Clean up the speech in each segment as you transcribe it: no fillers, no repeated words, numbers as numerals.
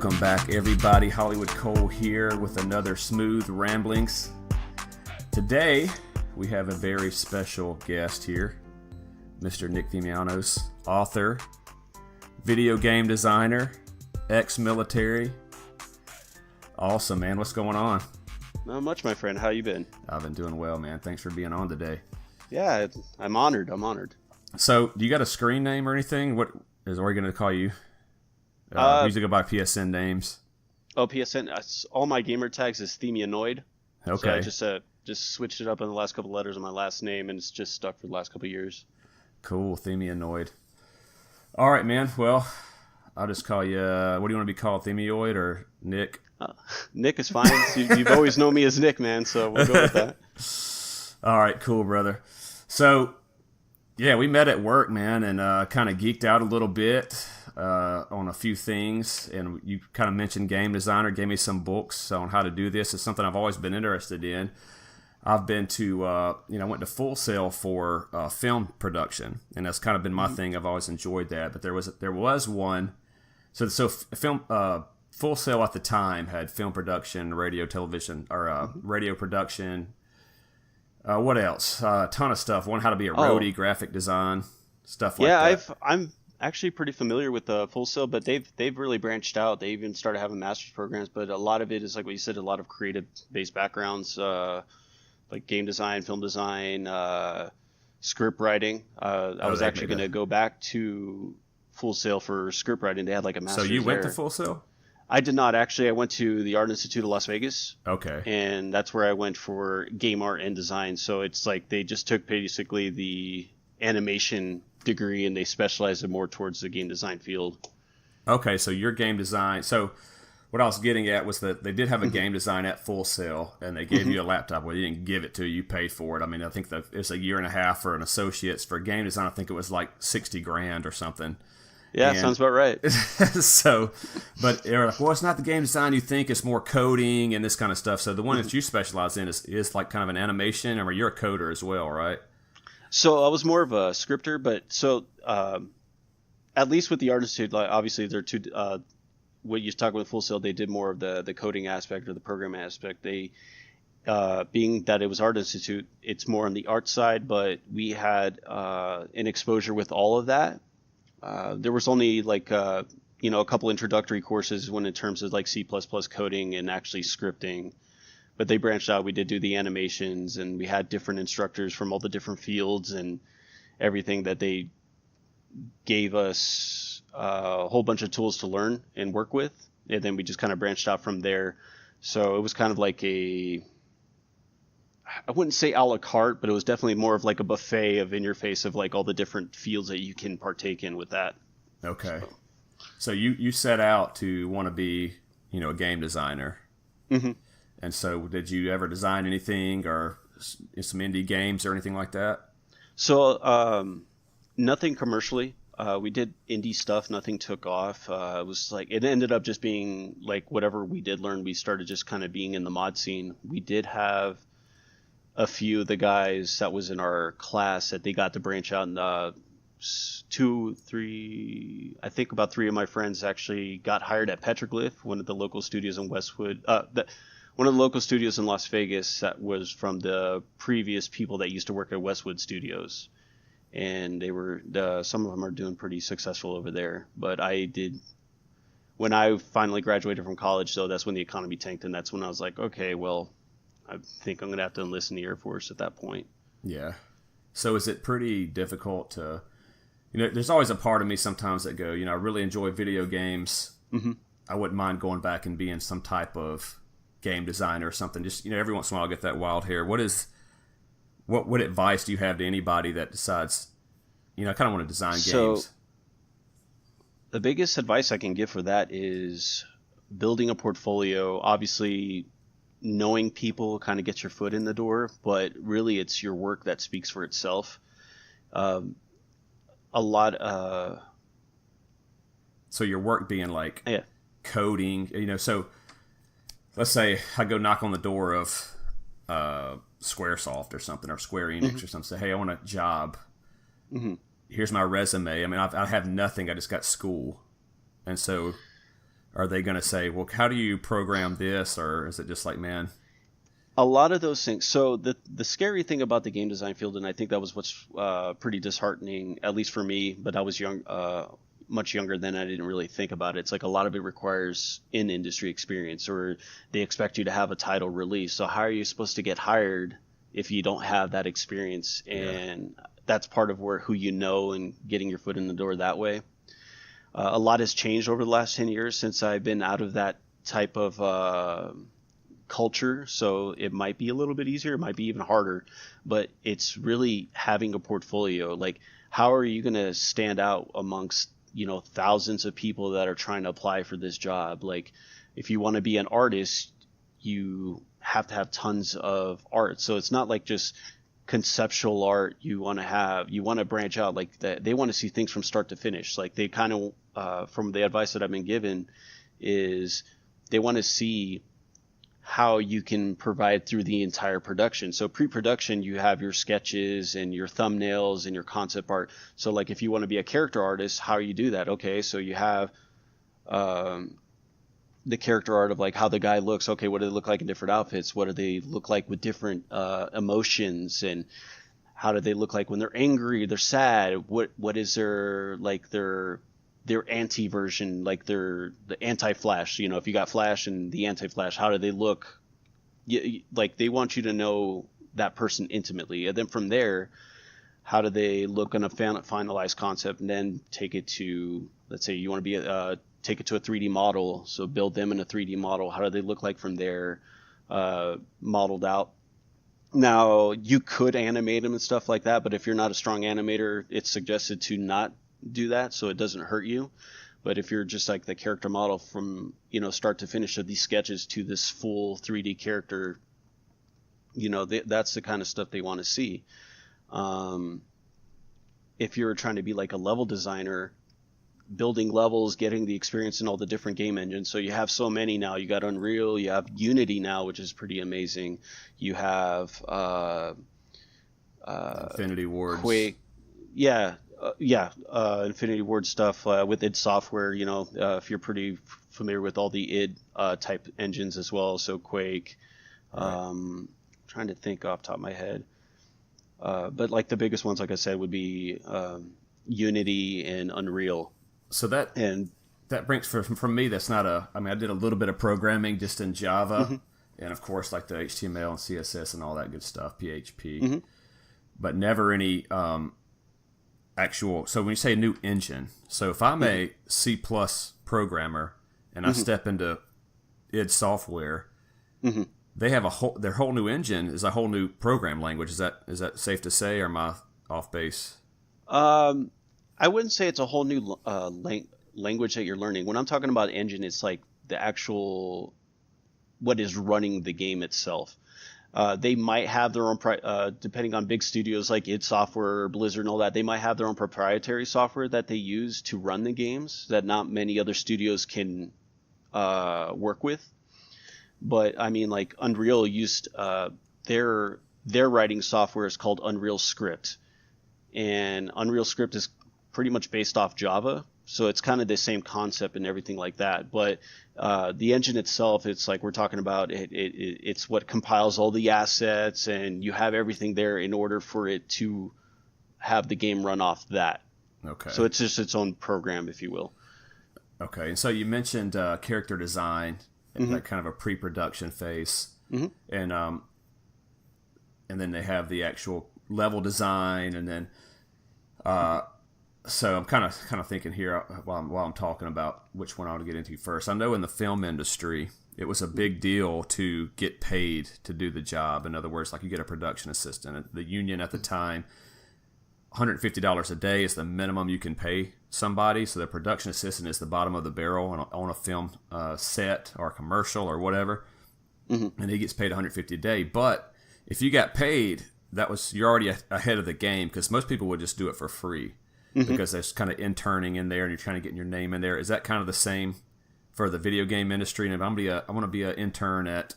Welcome back, everybody. HolliwoodKole here with another smooth ramblings. Today, we have a very special guest here, Mr. Nick Thymianos, author, video game designer, ex-military. Awesome, man. What's going on? Not much, my friend. How you been? I've been doing well, man. Thanks for being on today. Yeah, I'm honored. So, do you got a screen name or anything? What is we going to call you? Usually go by PSN names. Oh, PSN. All my gamer tags is Thymianoid. Okay. So I just switched it up in the last couple letters of my last name, and it's just stuck for the last couple years. Cool, Thymianoid. All right, man. Well, I'll just call you. What do you want to be called, Thymioid or Nick? Nick is fine. You've always known me as Nick, man. So we'll go with that. All right, cool, brother. So, yeah, we met at work, man, and kind of geeked out a little bit on a few things. And you kind of mentioned game designer, gave me some books on how to do this. It's something I've always been interested in. I've been to, I went to Full Sail for film production, and that's kind of been my thing. I've always enjoyed that. But there was one. So film Full Sail at the time had film production, radio, television, or radio production. What else? A ton of stuff. One, how to be a roadie, graphic design, stuff like that. Yeah, I'm actually pretty familiar with Full Sail, but they've really branched out. They even started having master's programs, but a lot of it is like what you said, a lot of creative-based backgrounds, like game design, film design, script writing. I was actually going to go back to Full Sail for script writing. They had like a master's. So you went to Full Sail? I did not actually. I went to the Art Institute of Las Vegas. Okay. And that's where I went for game art and design. So it's like they just took basically the animation degree and they specialized it more towards the game design field. Okay, so your game design. So what I was getting at was that they did have a game design at Full Sail, and they gave you a laptop. Well, you didn't give it to you; you paid for it. I mean, I think it's a year and a half for an associate's for game design. I think it was like $60,000 or something. Yeah, sounds about right. So, but they're like, well, it's not the game design you think. It's more coding and this kind of stuff. So the one that you specialize in is like kind of an animation, or you're a coder as well, right? So I was more of a scripter, but at least with the Art Institute, like obviously they're two. What you talk with Full Sail, they did more of the coding aspect or the program aspect. They being that it was Art Institute, it's more on the art side, but we had an exposure with all of that. There was only like a couple introductory courses when in terms of like C++ coding and actually scripting, but they branched out. We did do the animations, and we had different instructors from all the different fields and everything that they gave us a whole bunch of tools to learn and work with, and then we just kind of branched out from there. So it was kind of like I wouldn't say a la carte, but it was definitely more of like a buffet of in your face of like all the different fields that you can partake in with that. Okay. So you set out to want to be, a game designer. Mm-hmm. And so did you ever design anything or some indie games or anything like that? So nothing commercially. We did indie stuff. Nothing took off. It was like, it ended up just being like whatever we did learn, we started just kind of being in the mod scene. We did have a few of the guys that was in our class that they got to branch out, and I think about three of my friends actually got hired at Petroglyph, one of the local studios in Westwood, one of the local studios in Las Vegas that was from the previous people that used to work at Westwood Studios. And they were, some of them are doing pretty successful over there. But when I finally graduated from college, though, that's when the economy tanked, and that's when I was like, okay, well, I think I'm going to have to enlist in the Air Force at that point. Yeah. So is it pretty difficult to, there's always a part of me sometimes that go, I really enjoy video games. Mm-hmm. I wouldn't mind going back and being some type of game designer or something. Just, every once in a while I get that wild hair. What advice do you have to anybody that decides, I kind of want to design games? So the biggest advice I can give for that is building a portfolio. Obviously, knowing people kind of gets your foot in the door, but really it's your work that speaks for itself. So your work being like coding, so let's say I go knock on the door of Squaresoft or something, or Square Enix or something, say, hey, I want a job. Here's my resume. I mean, I have nothing. I just got school. And so are they going to say, well, how do you program this? Or is it just like, man, A lot of those things. So the scary thing about the game design field, and I think that was what's pretty disheartening, at least for me. But I was young, much younger then. I didn't really think about it. It's like a lot of it requires in-industry experience, or they expect you to have a title release. So how are you supposed to get hired if you don't have that experience? And that's part of who you know, and getting your foot in the door that way. A lot has changed over the last 10 years since I've been out of that type of culture, so it might be a little bit easier, it might be even harder, but it's really having a portfolio. Like, how are you going to stand out amongst, thousands of people that are trying to apply for this job? Like, if you want to be an artist, you have to have tons of art. So it's not like just conceptual art. You want to branch out. Like, they want to see things from start to finish. Like, they kind of, from the advice that I've been given, is they want to see how you can provide through the entire production. So pre-production, you have your sketches and your thumbnails and your concept art. So like, if you want to be a character artist, how you do that? Okay, so you have the character art of like how the guy looks. Okay, what do they look like in different outfits? What do they look like with different emotions? And how do they look like when they're angry, they're sad? What is their anti-version, like the anti-Flash, if you got Flash and the anti-Flash, how do they look? Like, they want you to know that person intimately, and then from there, how do they look on a finalized concept, and then take it to, let's say you want to be take it to a 3D model, so build them in a 3D model. How do they look like from there, modeled out? Now, you could animate them and stuff like that, but if you're not a strong animator, it's suggested to not do that, so it doesn't hurt you. But if you're just like the character model from start to finish of these sketches to this full 3D character, that's the kind of stuff they want to see. If you're trying to be like a level designer, building levels, getting the experience in all the different game engines, so you have so many now. You got Unreal, you have Unity now, which is pretty amazing. You have Infinity Ward, Quake, Infinity Ward stuff with id Software. If you're pretty familiar with all the id type engines as well, so Quake. Right. Trying to think off the top of my head, but like the biggest ones, like I said, would be Unity and Unreal. So that brings from me. That's not I did a little bit of programming just in Java, and of course like the HTML and CSS and all that good stuff, PHP, but never any actual. So when you say a new engine, so if I'm a C+ programmer and I step into id Software, they have their whole new engine is a whole new program language. Is that safe to say, or am I off base? I wouldn't say it's a whole new language that you're learning. When I'm talking about engine, it's like the actual what is running the game itself. They might have their own, depending on big studios like id Software, Blizzard, and all that, they might have their own proprietary software that they use to run the games that not many other studios can work with. But I mean, like Unreal used their writing software is called Unreal Script, and Unreal Script is pretty much based off Java. So it's kind of the same concept and everything like that. But the engine itself, it's like we're talking about, it's what compiles all the assets, and you have everything there in order for it to have the game run off that. Okay. So it's just its own program, if you will. Okay. And so you mentioned character design and like kind of a pre-production phase. And then they have the actual level design, and then so I'm kind of thinking here while I'm talking about which one I want to get into first. I know in the film industry, it was a big deal to get paid to do the job. In other words, like you get a production assistant. The union at the time, $150 a day is the minimum you can pay somebody. So the production assistant is the bottom of the barrel on a film set or a commercial or whatever, and he gets paid $150 a day. But if you got paid, you're already ahead of the game, because most people would just do it for free. Because there's kind of interning in there and you're trying to get your name in there. Is that kind of the same for the video game industry? And if I want to be an intern at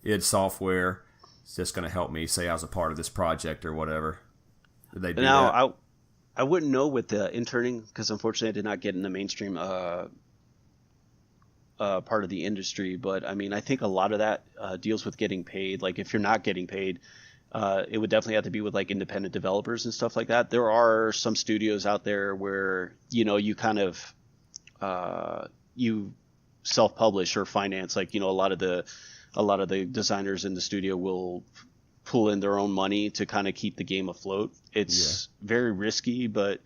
id Software, it's just going to help me say I was a part of this project or whatever. Did they do that? I wouldn't know with the interning, because unfortunately I did not get in the mainstream part of the industry, but I mean, I think a lot of that deals with getting paid. Like if you're not getting paid, it would definitely have to be with like independent developers and stuff like that. There are some studios out there where, you know, you kind of you self-publish or finance. Like, you know, a lot of the designers in the studio will pull in their own money to kind of keep the game afloat. It's very risky, but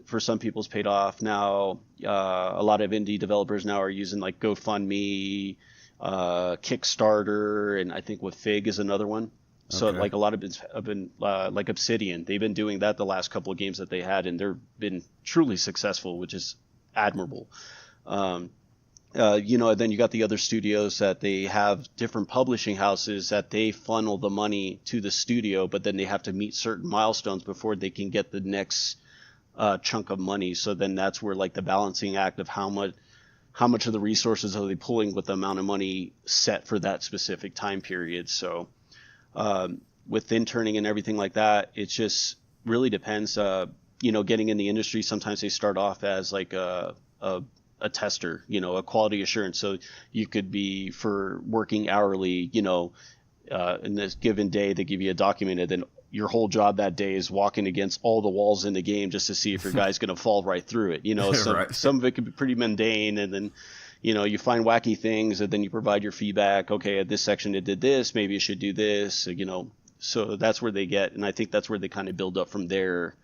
for some people it's paid off. Now a lot of indie developers now are using like GoFundMe, Kickstarter, and I think with Fig is another one. So Okay. like a lot of it's have been like Obsidian, they've been doing that the last couple of games that they had, and they've been truly successful, which is admirable. You know, then you got the other studios that they have different publishing houses that they funnel the money to the studio, but then they have to meet certain milestones before they can get the next chunk of money. So then that's where like the balancing act of how much of the resources are they pulling with the amount of money set for that specific time period. So with interning and everything like that, it just really depends. You know, getting in the industry, sometimes they start off as like a tester, you know, a quality assurance. So you could be for working hourly, you know, in this given day, they give you a document, and then your whole job that day is walking against all the walls in the game just to see if your guy's going to fall right through it. You know, so Right. some of it could be pretty mundane, and then, you know, you find wacky things, and then you provide your feedback. Okay, at this section it did this, maybe you should do this, you know. So that's where they get, and I think that's where they kind of build up from there,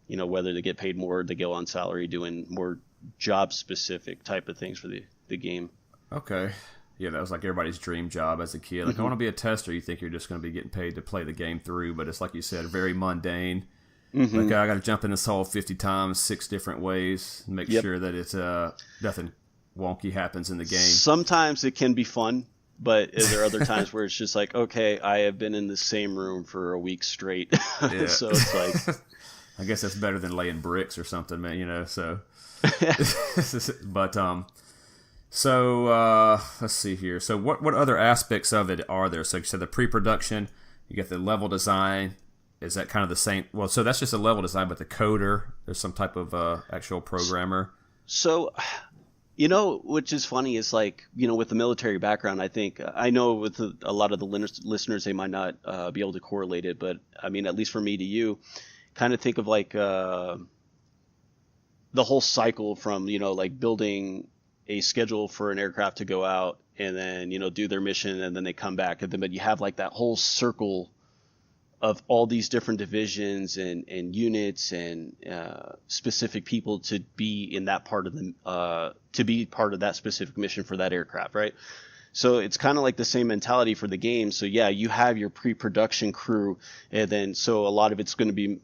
you know, whether they get paid more, they go on salary doing more job specific type of things for the game. Okay. Yeah, that was like everybody's dream job as a kid. Like, I want to be a tester. You think you're just going to be getting paid to play the game through, but it's like you said, very mundane. Like, I got to jump in this hole 50 times, 6 different ways, and make sure that it's nothing wonky happens in the game. Sometimes it can be fun, but there are other times where it's just like, okay, I have been in the same room for a week straight. Yeah. So it's like, I guess that's better than laying bricks or something, man, you know, so. But, so let's see here. So what other aspects of it are there? So you said the pre-production, you get the level design. Is that kind of the same? Well, so that's just a level design, but the coder, there's some type of actual programmer. so, you know, which is funny is like, you know, with the military background, I know with a lot of the listeners, they might not be able to correlate it, but I mean, at least for me to you, kind of think of like the whole cycle from, you know, like building a schedule for an aircraft to go out and then, you know, do their mission, and then they come back, and then but you have like that whole circle of all these different divisions and units and specific people to be in that part of the to be part of that specific mission for that aircraft, right? So it's kind of like the same mentality for the game. So yeah, you have your pre-production crew, and then so a lot of it's going to be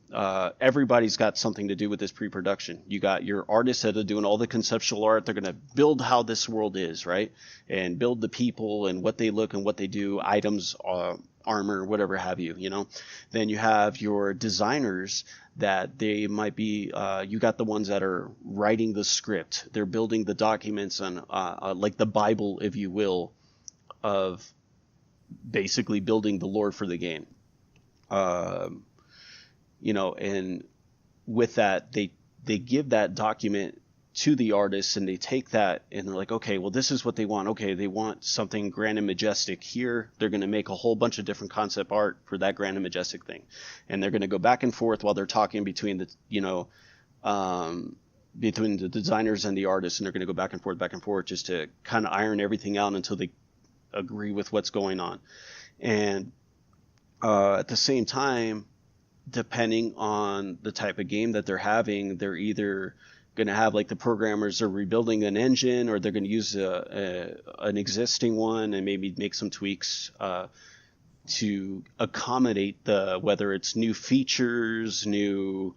everybody's got something to do with this pre-production. You got your artists that are doing all the conceptual art. They're going to build how this world is, right? And build the people and what they look and what they do, items, armor, whatever have you, you know. Then you have your designers that they might be you got the ones that are writing the script. They're building the documents on like the Bible, if you will, of basically building the lore for the game. You know, and with that, they give that document to the artists, and they take that and they're like, okay, well, this is what they want. Okay, they want something grand and majestic here. They're going to make a whole bunch of different concept art for that grand and majestic thing, and they're going to go back and forth while they're talking between the, you know, between the designers and the artists, and they're going to go back and forth just to kind of iron everything out until they agree with what's going on. And at the same time, depending on the type of game that they're having, they're either going to have like the programmers are rebuilding an engine, or they're going to use an existing one and maybe make some tweaks to accommodate whether it's new features, new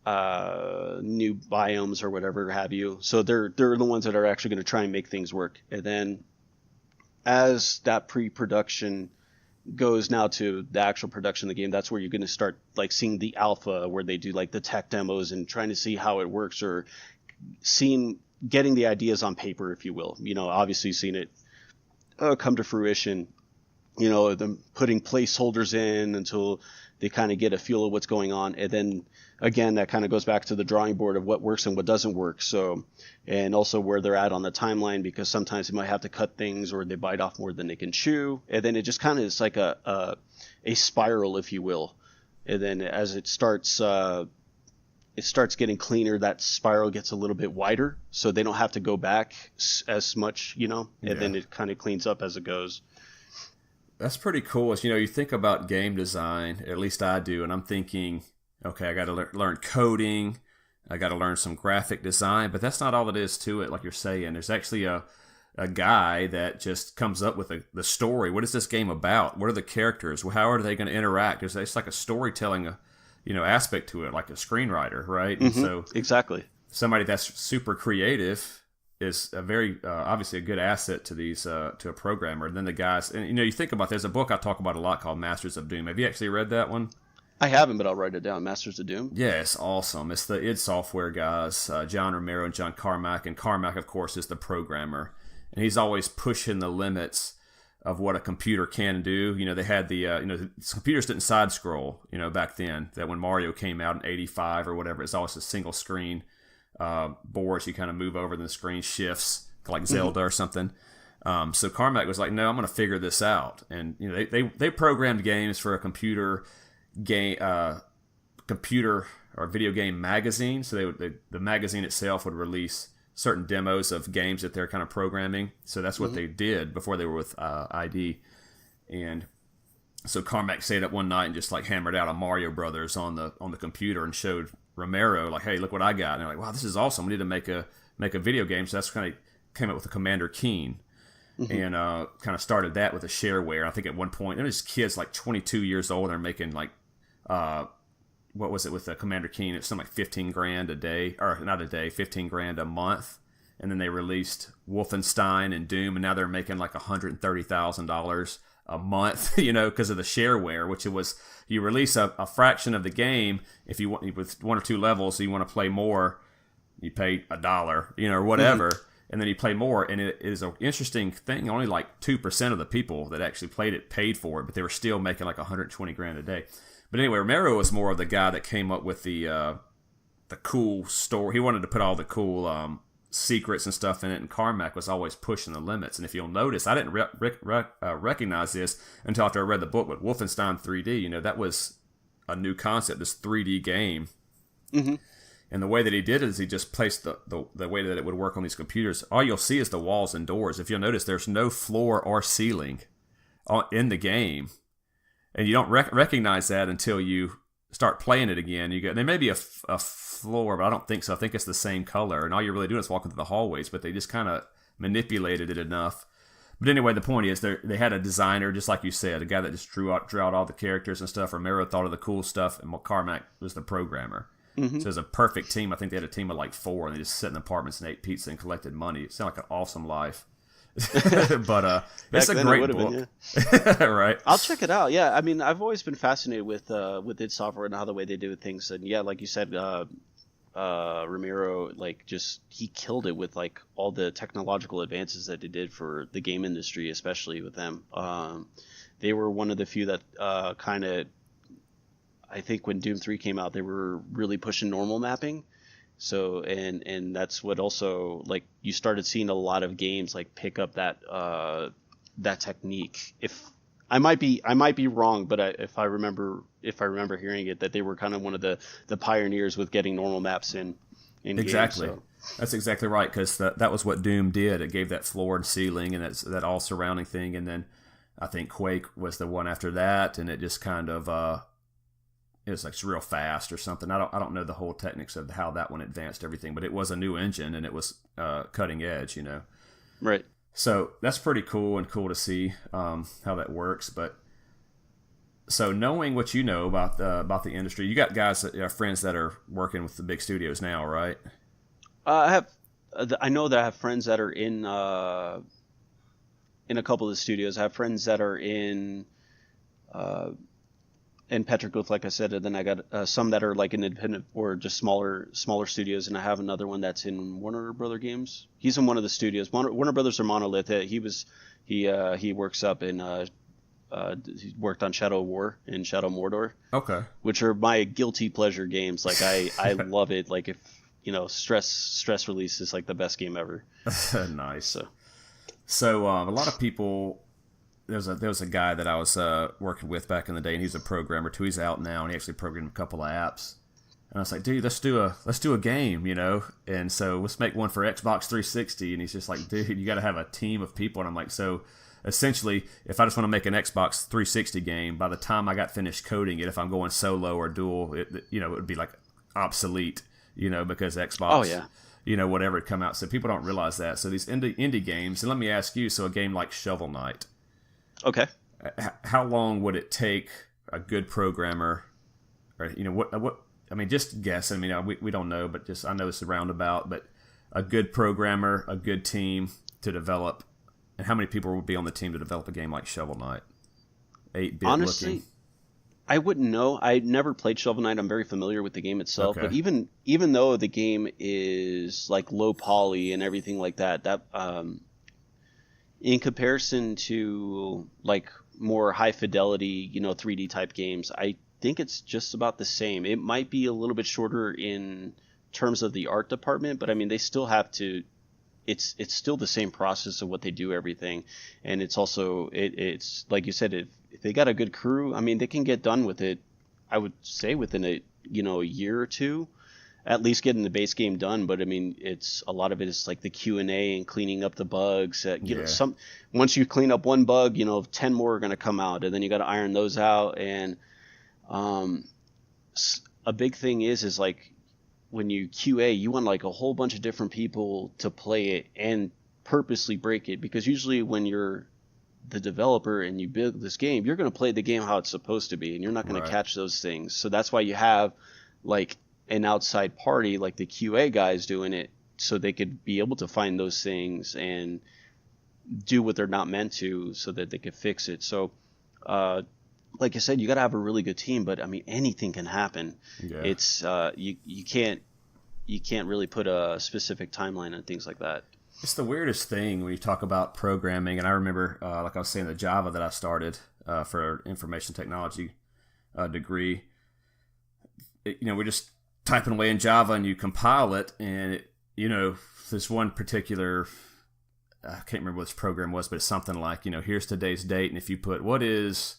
biomes or whatever have you. So they're the ones that are actually going to try and make things work. And then as that pre-production goes now to the actual production of the game, that's where you're going to start like seeing the alpha, where they do like the tech demos and trying to see how it works, or getting the ideas on paper, if you will. You know, obviously seeing it come to fruition them putting placeholders in until they kind of get a feel of what's going on. And then again, that kind of goes back to the drawing board of what works and what doesn't work. So, and also where they're at on the timeline, because sometimes they might have to cut things or they bite off more than they can chew. And then it just kind of is like a spiral, if you will. And then as it starts getting cleaner, that spiral gets a little bit wider, so they don't have to go back as much, and then it kind of cleans up as it goes. That's pretty cool. As you think about game design, at least I do, and I'm thinking, okay, I got to learn coding, I got to learn some graphic design, but that's not all it is to it. Like you're saying, there's actually a guy that just comes up with the story. What is this game about? What are the characters? How are they going to interact? It's like a storytelling, aspect to it, like a screenwriter, right? Mm-hmm. And so exactly, somebody that's super creative is a very obviously a good asset to these to a programmer. And then the guys, and you think about, there's a book I talk about a lot called Masters of Doom. Have you actually read that one? I haven't, but I'll write it down. Masters of Doom. Yeah, it's awesome. It's the id Software guys, John Romero and John Carmack, and Carmack, of course, is the programmer, and he's always pushing the limits of what a computer can do. They had the computers didn't side scroll, back then. That when Mario came out in '85 or whatever, it's always a single screen boards. You kind of move over, then the screen shifts like Zelda or something. So Carmack was like, no, I'm going to figure this out. And they programmed games for a computer or video game magazine. So the magazine itself would release certain demos of games that they're kind of programming. So that's what they did before they were with ID. And so Carmack stayed up one night and just like hammered out a Mario Brothers on the computer and showed Romero, like, hey, look what I got. And they're like, wow, this is awesome. We need to make a video game. So that's kind of came up with the Commander Keen. And kind of started that with a shareware. I think at one point, there was kids like 22 years old. They're making like, what was it with the Commander Keen? It's something like 15 grand a day, or not a day, 15 grand a month. And then they released Wolfenstein and Doom, and now they're making like $130,000 a month, because of the shareware, which it was, you release a fraction of the game. If you want, with one or two levels, so you want to play more, you pay $1, or whatever. And then you play more, and it is an interesting thing. Only like 2% of the people that actually played it paid for it, but they were still making like 120 grand a day. But anyway, Romero was more of the guy that came up with the cool story. He wanted to put all the cool secrets and stuff in it, and Carmack was always pushing the limits. And if you'll notice, I didn't recognize this until after I read the book, but Wolfenstein 3D, that was a new concept, this 3D game. Mm-hmm. And the way that he did it is he just placed the way that it would work on these computers. All you'll see is the walls and doors. If you'll notice, there's no floor or ceiling in the game. And you don't recognize that until you start playing it again. There may be a floor, but I don't think so. I think it's the same color. And all you're really doing is walking through the hallways, but they just kind of manipulated it enough. But anyway, the point is they had a designer, just like you said, a guy that just drew out all the characters and stuff. Romero thought of the cool stuff, and Carmack was the programmer. Mm-hmm. So it was a perfect team. I think they had a team of like 4, and they just sat in apartments and ate pizza and collected money. It sounded like an awesome life. But it's a great book. Been, yeah. Right? I'll check it out. Yeah, I mean, I've always been fascinated with id Software and how the way they do things. And yeah, like you said, Romero, like, just he killed it with like all the technological advances that they did for the game industry, especially with them. They were one of the few that kind of, I think when Doom 3 came out, they were really pushing normal mapping. So, and that's what also, like, you started seeing a lot of games like pick up that technique. If I might be wrong, but if I remember hearing it, that they were kind of one of the pioneers with getting normal maps in exactly. Games, so. That's exactly right, because that was what Doom did. It gave that floor and ceiling and that all surrounding thing. And then I think Quake was the one after that, and it just kind of it was like real fast or something. I don't know the whole techniques of how that one advanced everything, but it was a new engine and it was cutting edge, Right. So that's pretty cool and cool to see how that works. But so knowing what you know about the industry, you got guys, friends that are working with the big studios now, right? I know that I have friends that are in a couple of the studios. I have friends that are in Petrichor, like I said, and then I got some that are like in independent or just smaller studios, and I have another one that's in Warner Brother Games. He's in one of the studios. Warner Brothers or Monolith. He works up in he worked on Shadow of War and Shadow of Mordor, Okay. which are my guilty pleasure games. Like I love it. Like if stress release is like the best game ever. Nice. So a lot of people. There was a guy that I was working with back in the day, and he's a programmer too. He's out now, and he actually programmed a couple of apps. And I was like, dude, let's do a game, And so let's make one for Xbox 360. And he's just like, dude, you got to have a team of people. And I'm like, so essentially, if I just want to make an Xbox 360 game, by the time I got finished coding it, if I'm going solo or dual, it would be like obsolete, because Xbox. Oh yeah. Whatever had come out. So people don't realize that. So these indie games, and let me ask you, so a game like Shovel Knight. Okay. How long would it take a good programmer, or what? I mean, just guess. I mean, we don't know, but just I know it's a roundabout. But a good programmer, a good team to develop, and how many people would be on the team to develop a game like Shovel Knight? 8-bit Honestly, looking. I wouldn't know. I never played Shovel Knight. I'm very familiar with the game itself. Okay. But even though the game is like low poly and everything like that, in comparison to like more high fidelity, 3D type games, I think it's just about the same. It might be a little bit shorter in terms of the art department, but I mean, they still have to. It's still the same process of what they do everything, and it's also it's like you said, if they got a good crew, I mean, they can get done with it. I would say within a year or two, at least getting the base game done. But I mean, it's a lot of it is like the Q&A and cleaning up the bugs. Once you clean up one bug, 10 more are going to come out, and then you got to iron those out. And a big thing is like when you QA, you want like a whole bunch of different people to play it and purposely break it, because usually when you're the developer and you build this game, you're going to play the game how it's supposed to be, and you're not going to catch those things. So that's why you have like an outside party like the QA guys doing it, so they could be able to find those things and do what they're not meant to, so that they could fix it. So like I said, you got to have a really good team, but I mean, anything can happen. Yeah. It's you can't really put a specific timeline on things like that. It's the weirdest thing when you talk about programming. And I remember, like I was saying, the Java that I started for information technology degree. We're just typing away in Java, and you compile it, and this one particular, I can't remember what this program was, but it's something like, here's today's date, and if you put what is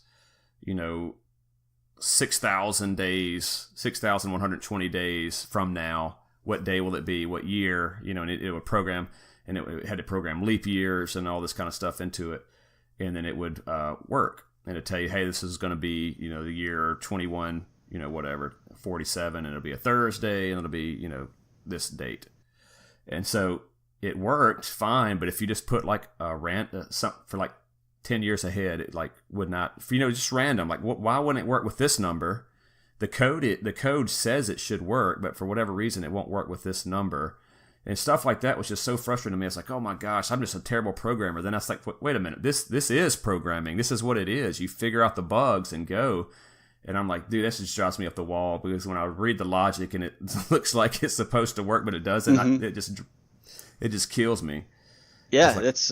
6,000 days, 6,120 days from now, what day will it be, what year, and it would program, and it had to program leap years and all this kind of stuff into it, and then it would work, and it'd tell you, hey, this is going to be, the year 21, whatever, 47, and it'll be a Thursday, and it'll be, this date. And so it worked fine, but if you just put like a for like 10 years ahead, it like would not, just random, like why wouldn't it work with this number? The code says it should work, but for whatever reason it won't work with this number, and stuff like that was just so frustrating to me. It's like, oh my gosh, I'm just a terrible programmer. Then I was like, wait a minute, this is programming. This is what it is. You figure out the bugs and go. And I'm like, dude, that just drives me up the wall, because when I read the logic and it looks like it's supposed to work but it doesn't, mm-hmm. It just kills me. Yeah, like, that's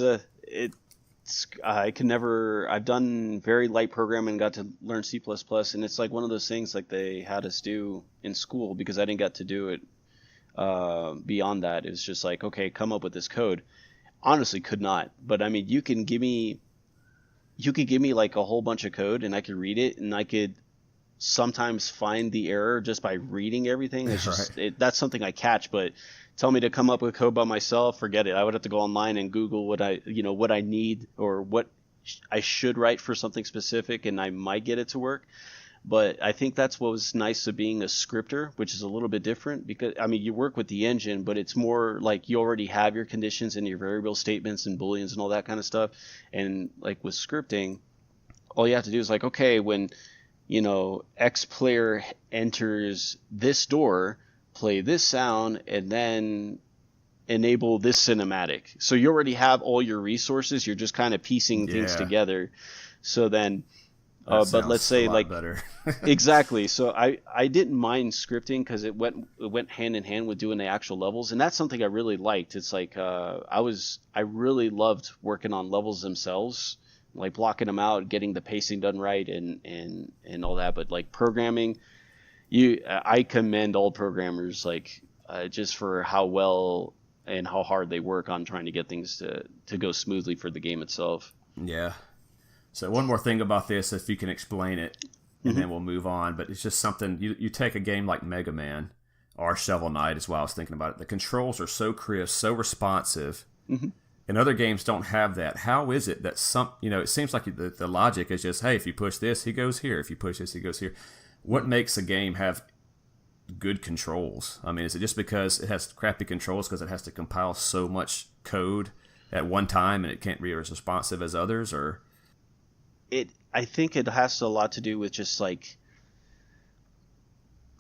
I've done very light programming, got to learn C++, and it's like one of those things like they had us do in school, because I didn't get to do it beyond that. It was just like, okay, come up with this code. Honestly, could not. But I mean, you could give me like a whole bunch of code, and I could read it, and I could sometimes find the error just by reading everything. It's just that's something I catch, but tell me to come up with code by myself, forget it. I would have to go online and Google what I need, or what I should write for something specific, and I might get it to work. But I think that's what was nice of being a scripter, which is a little bit different, because I mean, you work with the engine, but it's more like you already have your conditions and your variable statements and booleans and all that kind of stuff. And like with scripting, all you have to do is like, okay, when X player enters this door, play this sound, and then enable this cinematic. So you already have all your resources. You're just kind of piecing things together. So then, but let's say like better. Exactly. So I didn't mind scripting, because it went hand in hand with doing the actual levels, and that's something I really liked. It's like I really loved working on levels themselves, like blocking them out, getting the pacing done right, and all that. But like programming, I commend all programmers, like just for how well and how hard they work on trying to get things to go smoothly for the game itself. Yeah. So one more thing about this, if you can explain it, and then we'll move on. But it's just something, you take a game like Mega Man or Shovel Knight is why I was thinking about it. The controls are so crisp, so responsive, and other games don't have that. How is it that it seems like the logic is just, hey, if you push this, he goes here. If you push this, he goes here. What makes a game have good controls? I mean, is it just because it has crappy controls because it has to compile so much code at one time and it can't be as responsive as others, or? I think it has a lot to do with just like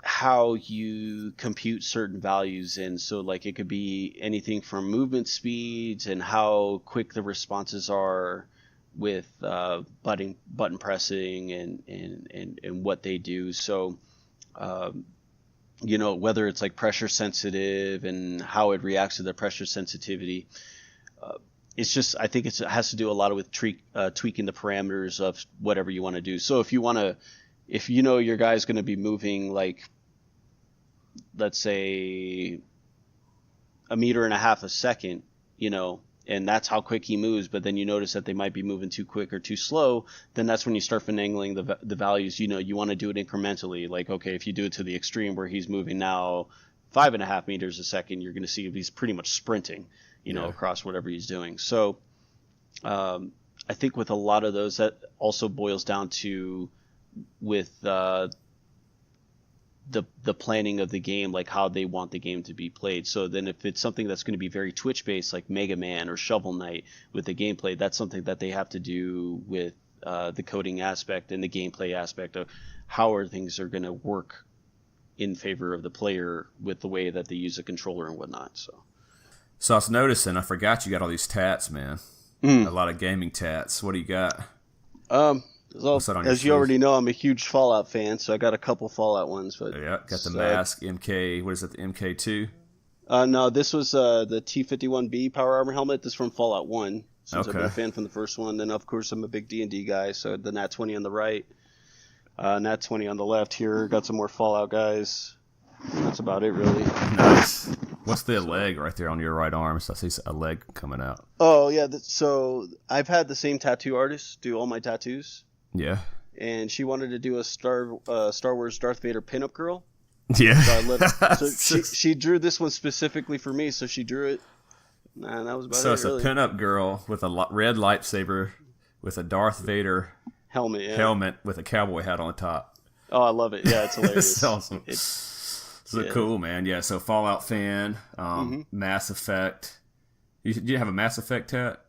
how you compute certain values in. So like it could be anything from movement speeds and how quick the responses are with button pressing and what they do. So whether it's like pressure sensitive and how it reacts to the pressure sensitivity. It's just, I think it has to do a lot with tweaking the parameters of whatever you want to do. So if you know your guy's going to be moving like, let's say 1.5 meters a second, and that's how quick he moves, but then you notice that they might be moving too quick or too slow, then that's when you start finagling the values. You want to do it incrementally. Like, okay, if you do it to the extreme where he's moving now 5.5 meters a second, you're going to see he's pretty much sprinting. Across whatever he's doing. So I think with a lot of those, that also boils down to with the planning of the game, like how they want the game to be played. So then if it's something that's going to be very Twitch-based, like Mega Man or Shovel Knight with the gameplay, that's something that they have to do with the coding aspect and the gameplay aspect of how things are going to work in favor of the player with the way that they use a controller and whatnot. So I was noticing, I forgot you got all these tats, man. A lot of gaming tats. What do you got? As you already know, I'm a huge Fallout fan, so I got a couple Fallout ones. But yeah, got the mask, MK. What is it, the MK2? No, this was the T-51B power armor helmet. This is from Fallout 1, since I've been a fan from the first one. Then, of course, I'm a big D&D guy, so the Nat 20 on the right, Nat 20 on the left here. Got some more Fallout guys. That's about it, really. Nice. What's the leg right there on your right arm? So I see a leg coming out. Oh, yeah. So I've had the same tattoo artist do all my tattoos. Yeah. And she wanted to do a Star Wars Darth Vader pinup girl. Yeah. So she drew this one specifically for me, so she drew it. And that was about it. So it's really a pinup girl with a red lightsaber with a Darth Vader helmet with a cowboy hat on the top. Oh, I love it. Yeah, it's hilarious. It's awesome. So cool, man. Yeah, so Fallout fan, Mass Effect. You have a Mass Effect tat?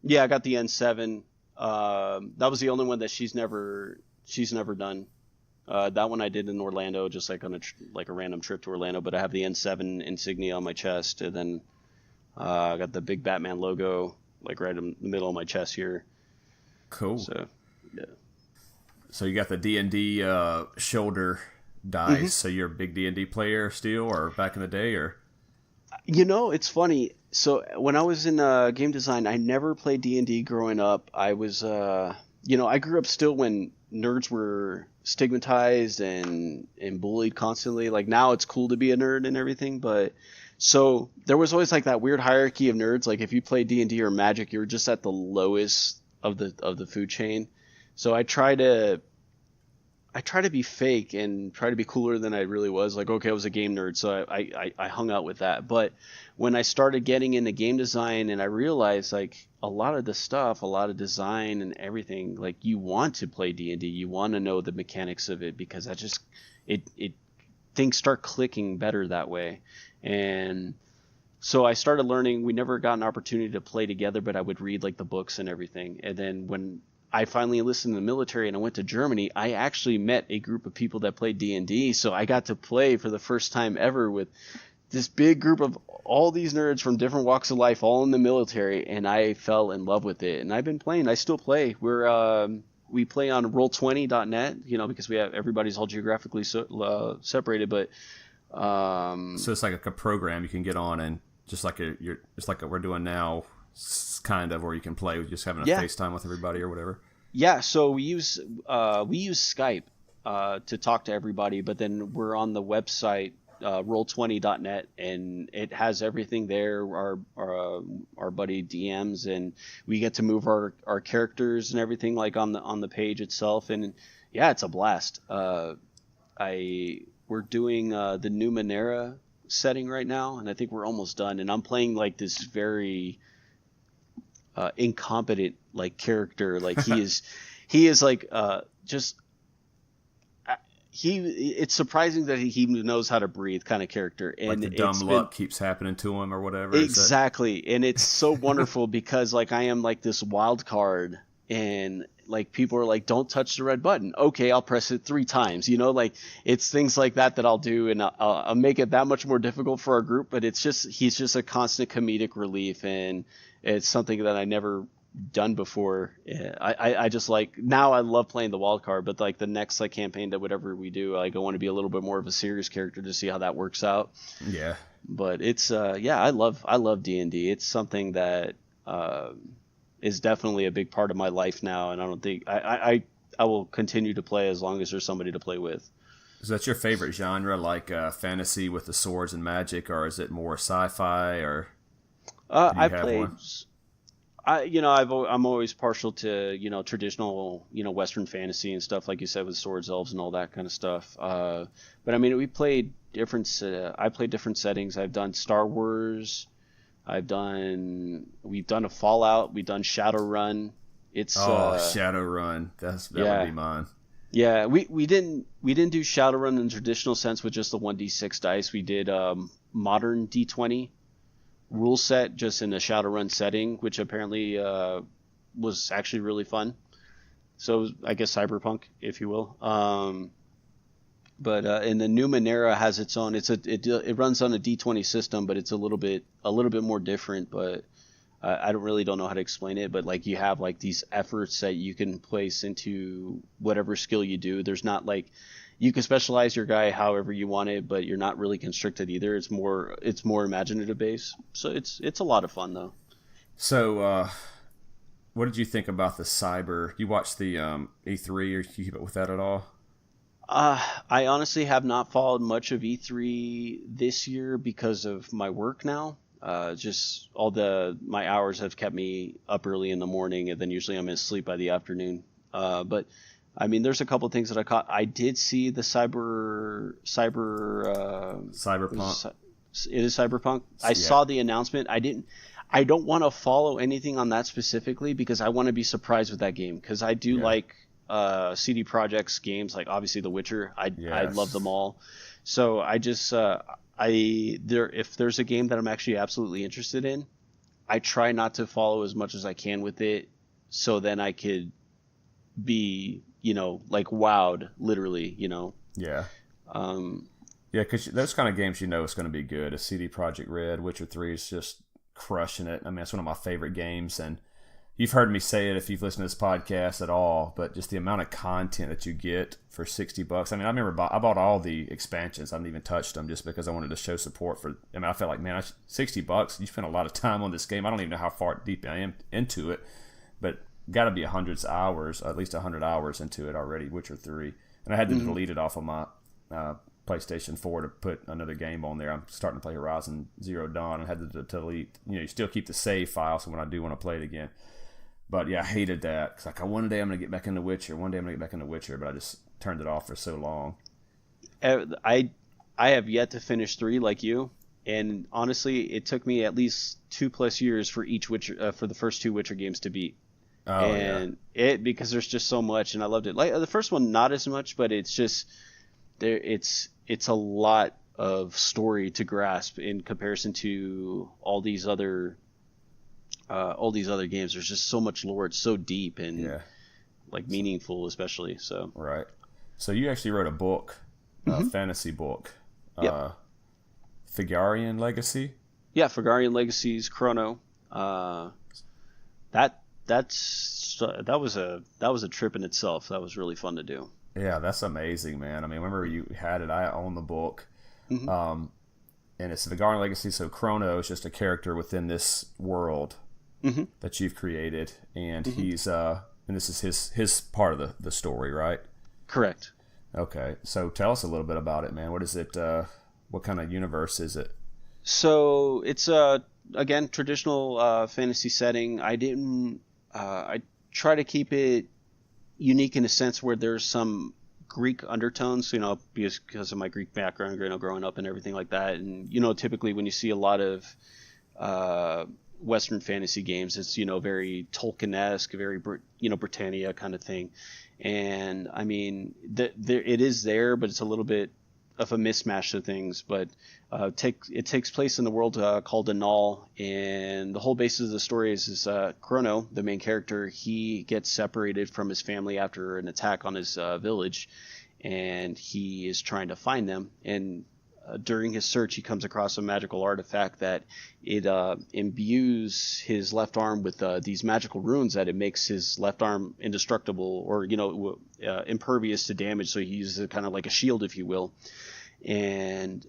Yeah, I got the N7. That was the only one that she's never done. That one I did in Orlando, just like on a random trip to Orlando. But I have the N7 insignia on my chest, and then I got the big Batman logo like right in the middle of my chest here. Cool. So yeah. So you got the D&D shoulder dice. So you're a big D&D player still, or back in the day, or? It's funny. So when I was in game design, I never played D&D growing up. I was, I grew up still when nerds were stigmatized and bullied constantly. Like now it's cool to be a nerd and everything, but so there was always like that weird hierarchy of nerds. Like if you played D&D or Magic, you were just at the lowest of the food chain. So I try to be fake and try to be cooler than I really was. Like, okay, I was a game nerd, so I hung out with that. But when I started getting into game design and I realized like a lot of the stuff, a lot of design and everything, like you want to play D&D, you want to know the mechanics of it because that just things start clicking better that way. And so I started learning. We never got an opportunity to play together, but I would read like the books and everything. And then when I finally enlisted in the military and I went to Germany, I actually met a group of people that played D&D. So I got to play for the first time ever with this big group of all these nerds from different walks of life, all in the military, and I fell in love with it. And I've been playing. I still play. We play on Roll20.net, because we have everybody's all geographically separated. But so it's like a program you can get on, and just like we're doing now, kind of, where you can play with just having a FaceTime with everybody or whatever? Yeah, so we use Skype to talk to everybody, but then we're on the website roll20.net, and it has everything there. Our buddy DMs, and we get to move our characters and everything like on the page itself, and yeah, it's a blast. We're doing the Numenera setting right now, and I think we're almost done. And I'm playing like this very incompetent like character. Like he is like just. It's surprising that he knows how to breathe kind of character, and like the dumb luck keeps happening to him or whatever. Exactly. And it's so wonderful because like I am like this wild card, and like people are like, don't touch the red button. Okay, I'll press it 3 times, like it's things like that I'll do, and I'll make it that much more difficult for our group. But he's just a constant comedic relief, and it's something that I never done before. I just like, now I love playing the wild card, but like the next like campaign that whatever we do, like I want to be a little bit more of a serious character to see how that works out. Yeah. But it's I love D&D. It's something that is definitely a big part of my life now, and I don't think I will continue to play as long as there's somebody to play with. Is that your favorite genre, like fantasy with the swords and magic, or is it more sci-fi, or I played one? I'm always partial to traditional Western fantasy and stuff, like you said, with swords, elves, and all that kind of stuff. But I mean, I played different settings. I've done Star Wars. We've done a Fallout. We've done Shadowrun. Shadowrun. That would be mine. Yeah, we didn't do Shadowrun in the traditional sense with just the 1d6 dice. We did modern D20 rule set just in a Shadowrun setting, which apparently was actually really fun. So I guess cyberpunk, if you will. But and the Numenera has its own. It runs on a D20 system, but it's a little bit more different. But I don't know how to explain it. But like you have like these efforts that you can place into whatever skill you do. There's not like, you can specialize your guy however you want it, but you're not really constricted either. It's more imaginative based. So it's a lot of fun though. So what did you think about the cyber? You watched the E3, or you keep up with that at all? I honestly have not followed much of E3 this year because of my work now. Just my hours have kept me up early in the morning, and then usually I'm asleep by the afternoon. But I mean, there's a couple of things that I caught. I did see the cyberpunk. It is cyberpunk. I saw the announcement. I don't want to follow anything on that specifically because I want to be surprised with that game, because I do like CD Projekt's games, like obviously The Witcher. I love them all. So I just if there's a game that I'm actually absolutely interested in, I try not to follow as much as I can with it, so then I could be like wowed, literally. Yeah. Because those kind of games, it's going to be good. A CD Projekt Red, Witcher 3 is just crushing it. I mean, it's one of my favorite games, and you've heard me say it if you've listened to this podcast at all, but just the amount of content that you get for $60. I mean, I remember I bought all the expansions. I haven't even touched them just because I wanted to show support for. I mean, I felt like, man, $60. You spend a lot of time on this game. I don't even know how far deep I am into it, but got to be hundreds of hours, at least 100 hours into it already. Witcher 3, and I had to delete it off of my PlayStation 4 to put another game on there. I'm starting to play Horizon Zero Dawn and had to delete. You still keep the save file, so when I do want to play it again. But yeah, I hated that. It's like, one day I'm going to get back into Witcher. But I just turned it off for so long. I have yet to finish 3 like you. And honestly, it took me at least 2+ years for each Witcher, for the first 2 Witcher games to beat. Because there's just so much, and I loved it. Like the first one, not as much, but it's just there. It's a lot of story to grasp in comparison to all these other games. There's just so much lore. It's so deep and like meaningful, especially. So right. So you actually wrote a book, a fantasy book, Figarian Legacy. Yeah, Figarian Legacy's Chrono. That was a trip in itself. That was really fun to do. Yeah, that's amazing, man. I mean, remember you had it. I own the book, and it's Figarian Legacy. So Chrono is just a character within this world, Mm-hmm. that you've created, and Mm-hmm. he's and this is his part of the story, right? Correct. Okay, so tell us a little bit about it, man. What is it? What kind of universe is it? So it's again traditional fantasy setting. I try to keep it unique in a sense where there's some Greek undertones, because of my Greek background, growing up and everything like that. And typically when you see a lot of Western fantasy games, it's very Tolkien-esque, very Britannia kind of thing. And I mean, it is there, but it's a little bit of a mismatch of things. But it takes place in the world called Anal, and the whole basis of the story is Chrono, the main character. He gets separated from his family after an attack on his village, and he is trying to find them. And during his search, he comes across a magical artifact that it imbues his left arm with these magical runes that it makes his left arm indestructible, or impervious to damage. So he uses it kind of like a shield, if you will. And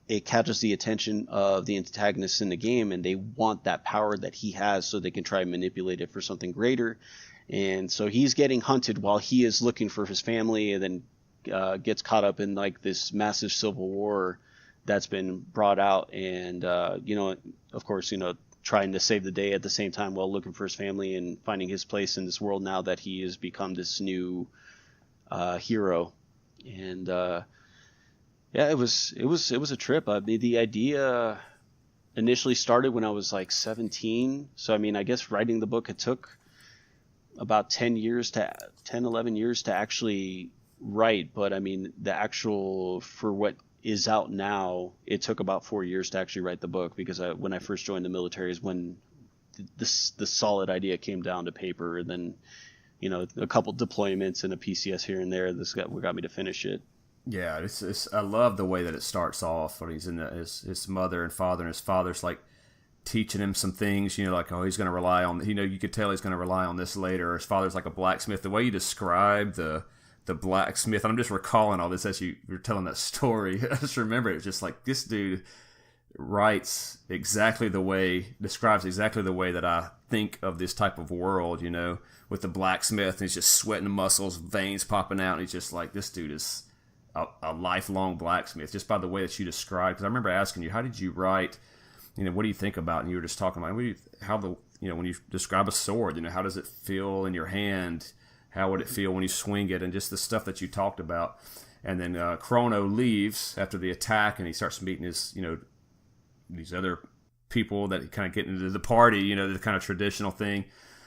it catches the attention of the antagonists in the game, and they want that power that he has so they can try and manipulate it for something greater. And so he's getting hunted while he is looking for his family, and then gets caught up in like this massive civil war that's been brought out, and of course, trying to save the day at the same time while looking for his family and finding his place in this world now that he has become this new hero. And yeah, it was a trip. I mean, the idea initially started when I was like 17. So I mean, I guess writing the book, it took about 11 years to actually write. But I mean, the actual, for what is out now, it took about 4 years to actually write the book, because when I first joined the military is when the solid idea came down to paper, and then a couple deployments and a PCS here and there. This got what got me to finish it. Yeah, it's I love the way that it starts off when he's in his mother and father, and his father's like teaching him some things, like, oh, he's going to rely on, you could tell he's going to rely on this later. His father's like a blacksmith. The way you describe the blacksmith, I'm just recalling all this as you were telling that story. I just remember it was just like, this dude describes exactly the way that I think of this type of world, with the blacksmith, and he's just sweating muscles, veins popping out, and he's just like, this dude is a lifelong blacksmith, just by the way that you described. Because I remember asking you, how did you write, what do you think about, and you were just talking about when you describe a sword, how does it feel in your hand, how would it feel when you swing it, and just the stuff that you talked about. And then Chrono leaves after the attack, and he starts meeting his, these other people that kind of get into the party, the kind of traditional thing.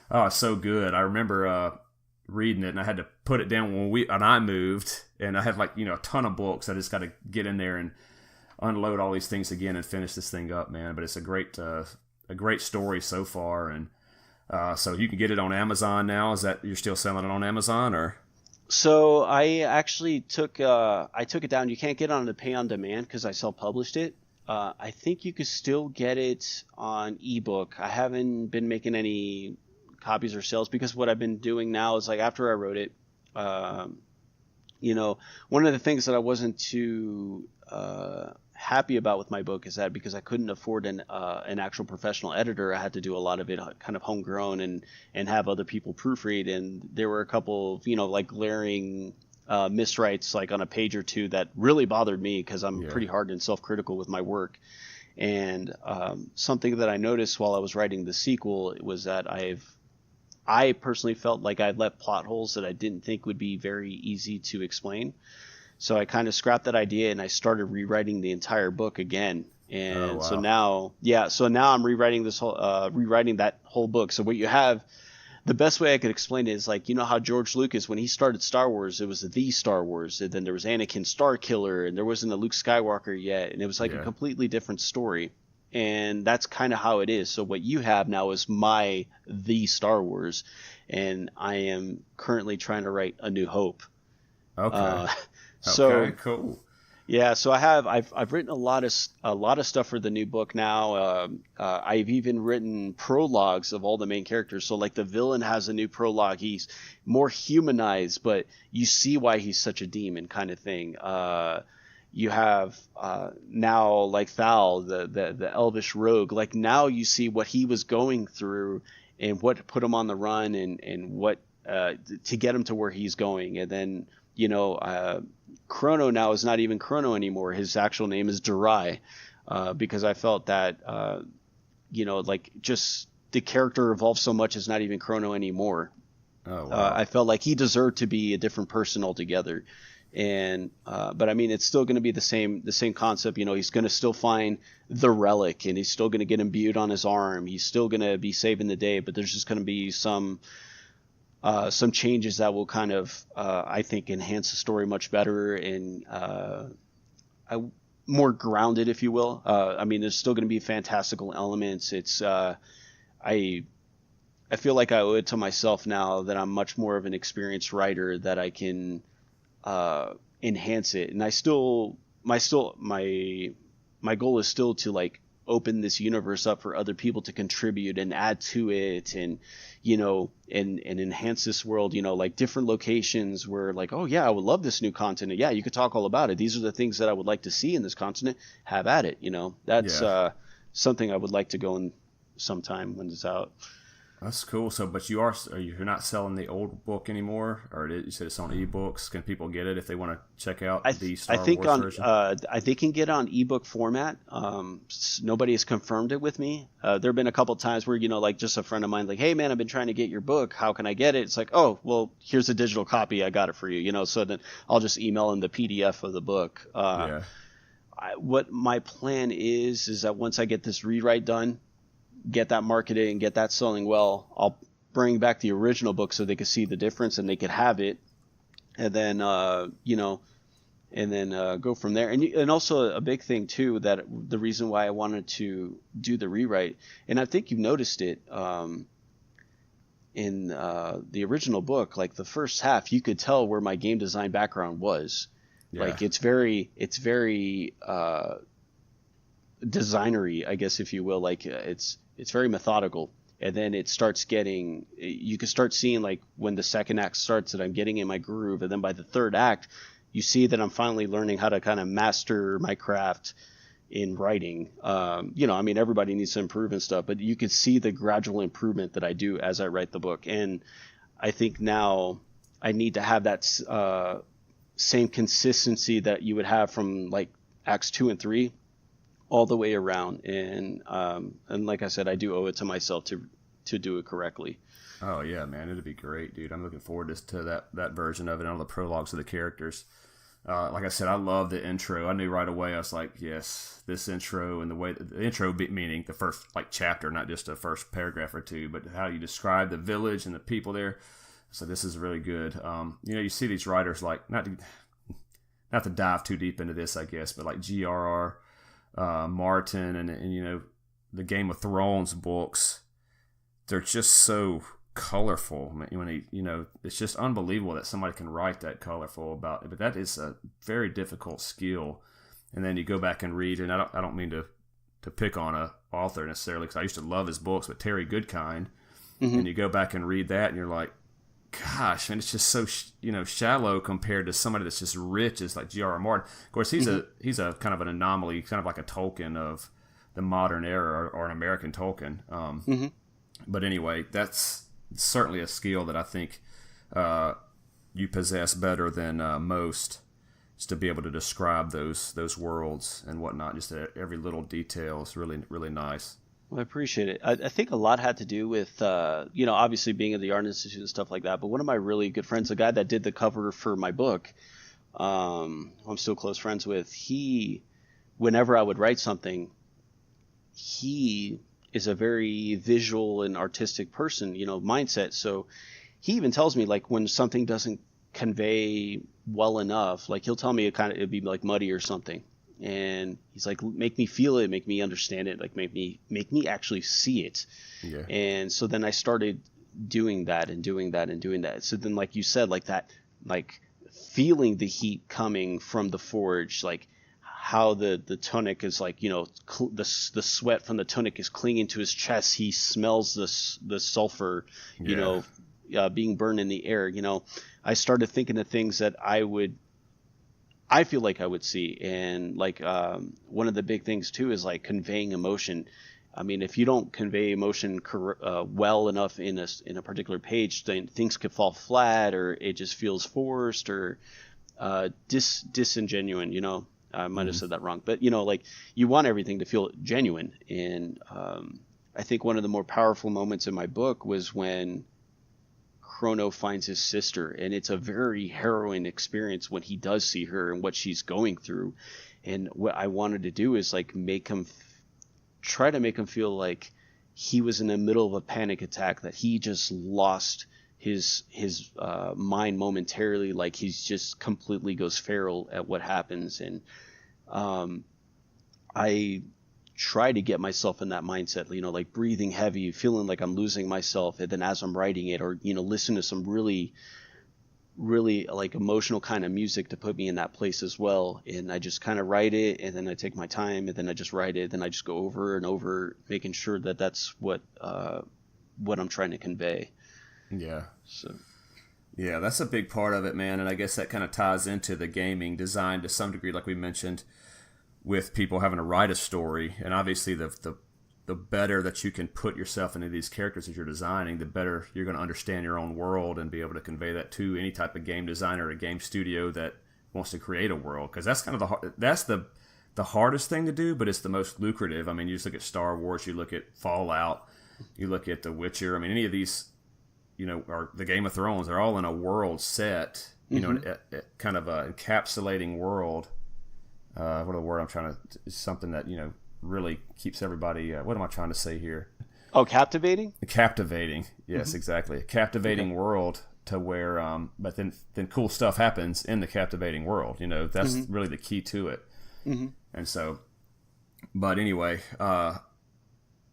Oh, it's so good. I remember reading it, and I had to put it down when I moved, and I had like, a ton of books. I just got to get in there and unload all these things again and finish this thing up, man. But it's a great story so far. And so you can get it on Amazon now. Is that, you're still selling it on Amazon, or? So I actually took it down. You can't get it on the pay on demand because I self-published it. I think you could still get it on ebook. I haven't been making any copies or sales, because what I've been doing now is, like, after I wrote it, one of the things that I wasn't too happy about with my book is that because I couldn't afford an actual professional editor, I had to do a lot of it kind of homegrown and have other people proofread. And there were a couple of, like, glaring miswrites, like on a page or two, that really bothered me, because I'm pretty hard and self-critical with my work. And something that I noticed while I was writing the sequel was that I personally felt like I'd left plot holes that I didn't think would be very easy to explain. So I kind of scrapped that idea, and I started rewriting the entire book again. And so now I'm rewriting that whole book. So what you have, the best way I could explain it is, like, how George Lucas, when he started Star Wars, it was the Star Wars, and then there was Anakin Starkiller, and there wasn't a Luke Skywalker yet, and it was like a completely different story. And that's kind of how it is. So what you have now is the Star Wars, and I am currently trying to write A New Hope. Okay. So cool. Yeah, so I've written a lot of stuff for the new book now. I've even written prologues of all the main characters. So, like, the villain has a new prologue. He's more humanized, but you see why he's such a demon, kind of thing. you have now like Thal, the elvish rogue. Like now you see what he was going through and what put him on the run, and what to get him to where he's going. And then Chrono now is not even Chrono anymore. His actual name is Durai, because I felt that like just the character evolved so much, it's not even Chrono anymore. Oh, wow. I felt like he deserved to be a different person altogether. And but I mean, it's still going to be the same concept. He's going to still find the relic, and he's still going to get imbued on his arm. He's still going to be saving the day, but there's just going to be some changes that will kind of I think enhance the story much better, and more grounded, if you will. I mean, there's still going to be fantastical elements. It's I feel like I owe it to myself now that I'm much more of an experienced writer, that I can enhance it. And my goal is still to like open this universe up for other people to contribute and add to it, and and enhance this world, like different locations where like, oh yeah, I would love this new continent. Yeah, you could talk all about it. These are the things that I would like to see in this continent. Have at it. That's something I would like to go in sometime when it's out. That's cool. So, but you're not selling the old book anymore, or you said it's on ebooks. Can people get it if they want to check out the Star Wars version? They can get on ebook format. Nobody has confirmed it with me. There have been a couple times where like just a friend of mine like, hey man, I've been trying to get your book. How can I get it? It's like, oh well, here's a digital copy. I got it for you. So then I'll just email them the PDF of the book. What my plan is that once I get this rewrite done, get that marketed and get that selling well, I'll bring back the original book so they could see the difference and they could have it, and then go from there. And also a big thing too, that the reason why I wanted to do the rewrite, and I think you've noticed it in the original book, like the first half, you could tell where my game design background was. Yeah. Like it's very designery, I guess, if you will. Like it's very methodical, and then it starts getting, you can start seeing like when the second act starts that I'm getting in my groove, and then by the third act you see that I'm finally learning how to kind of master my craft in writing. I mean, everybody needs to improve and stuff, but you can see the gradual improvement that I do as I write the book. And I think now I need to have that same consistency that you would have from like acts 2 and 3 all the way around. And like I said, I do owe it to myself to do it correctly. Oh yeah, man, it'd be great, dude. I'm looking forward to that version of it, and all the prologues of the characters. Like I said, I love the intro. I knew right away. I was like, yes, this intro, and the intro meaning the first like chapter, not just the first paragraph or two, but how you describe the village and the people there. So this is really good. You see these writers like not to dive too deep into this, I guess, but like G.R.R. Martin and the Game of Thrones books. They're just so colorful. When it's just unbelievable that somebody can write that colorful about it. But that is a very difficult skill. And then you go back and read, and I don't mean to pick on a author necessarily, because I used to love his books, but Terry Goodkind, and you go back and read that, and you're like, gosh, man, it's just so shallow compared to somebody that's just rich as like G.R.R. Martin. Of course, he's a kind of an anomaly, kind of like a Tolkien of the modern era, or an American Tolkien. But anyway, that's certainly a skill that I think you possess better than most, just to be able to describe those worlds and whatnot. Just every little detail is really, really nice. Well, I appreciate it. I think a lot had to do with, obviously being at the Art Institute and stuff like that. But one of my really good friends, the guy that did the cover for my book, I'm still close friends with, whenever I would write something, he is a very visual and artistic person, mindset. So he even tells me like when something doesn't convey well enough, like he'll tell me it'd be like muddy or something. And he's like, make me feel it, make me understand it, like make me actually see it. Yeah. And so then I started doing that. So then, like you said, like that, like feeling the heat coming from the forge, like how the tunic is like, the sweat from the tunic is clinging to his chest. He smells the sulfur, being burned in the air. I started thinking of things that I would I feel like I would see. And like one of the big things too is like conveying emotion. I mean, if you don't convey emotion well enough in a particular page, then things could fall flat, or it just feels forced, or disingenuine. You know, I might have said that wrong, but you know, like you want everything to feel genuine. And I think one of the more powerful moments in my book was when Chrono finds his sister, and it's a very harrowing experience when he does see her and what she's going through. And what I wanted to do is like try to make him feel like he was in the middle of a panic attack, that he just lost his mind momentarily, like he's just completely goes feral at what happens. And I try to get myself in that mindset, you know, like breathing heavy, feeling like I'm losing myself, and then as I'm writing it, or you know, listen to some really like emotional kind of music to put me in that place as well. And I just kind of write it, and then I take my time, and then I just write it, then I just go over and over, making sure that that's what I'm trying to convey. Yeah. So yeah, that's a big part of it, man. And I guess that kind of ties into the gaming design to some degree, like we mentioned, with people having to write a story. And obviously the better that you can put yourself into these characters as you're designing, the better you're going to understand your own world and be able to convey that to any type of game designer or a game studio that wants to create a world. Because that's kind of the hardest thing to do, but it's the most lucrative. I mean, you just look at Star Wars, you look at Fallout, you look at The Witcher. I mean, any of these, you know, or the Game of Thrones, they're all in a world set, you know, a kind of a encapsulating world. What the word I'm trying to, something that, you know, really keeps everybody, what am I trying to say here? Oh, captivating? Captivating. Yes, exactly. A captivating world to where, but then cool stuff happens in the captivating world. You know, that's really the key to it. And so, but anyway,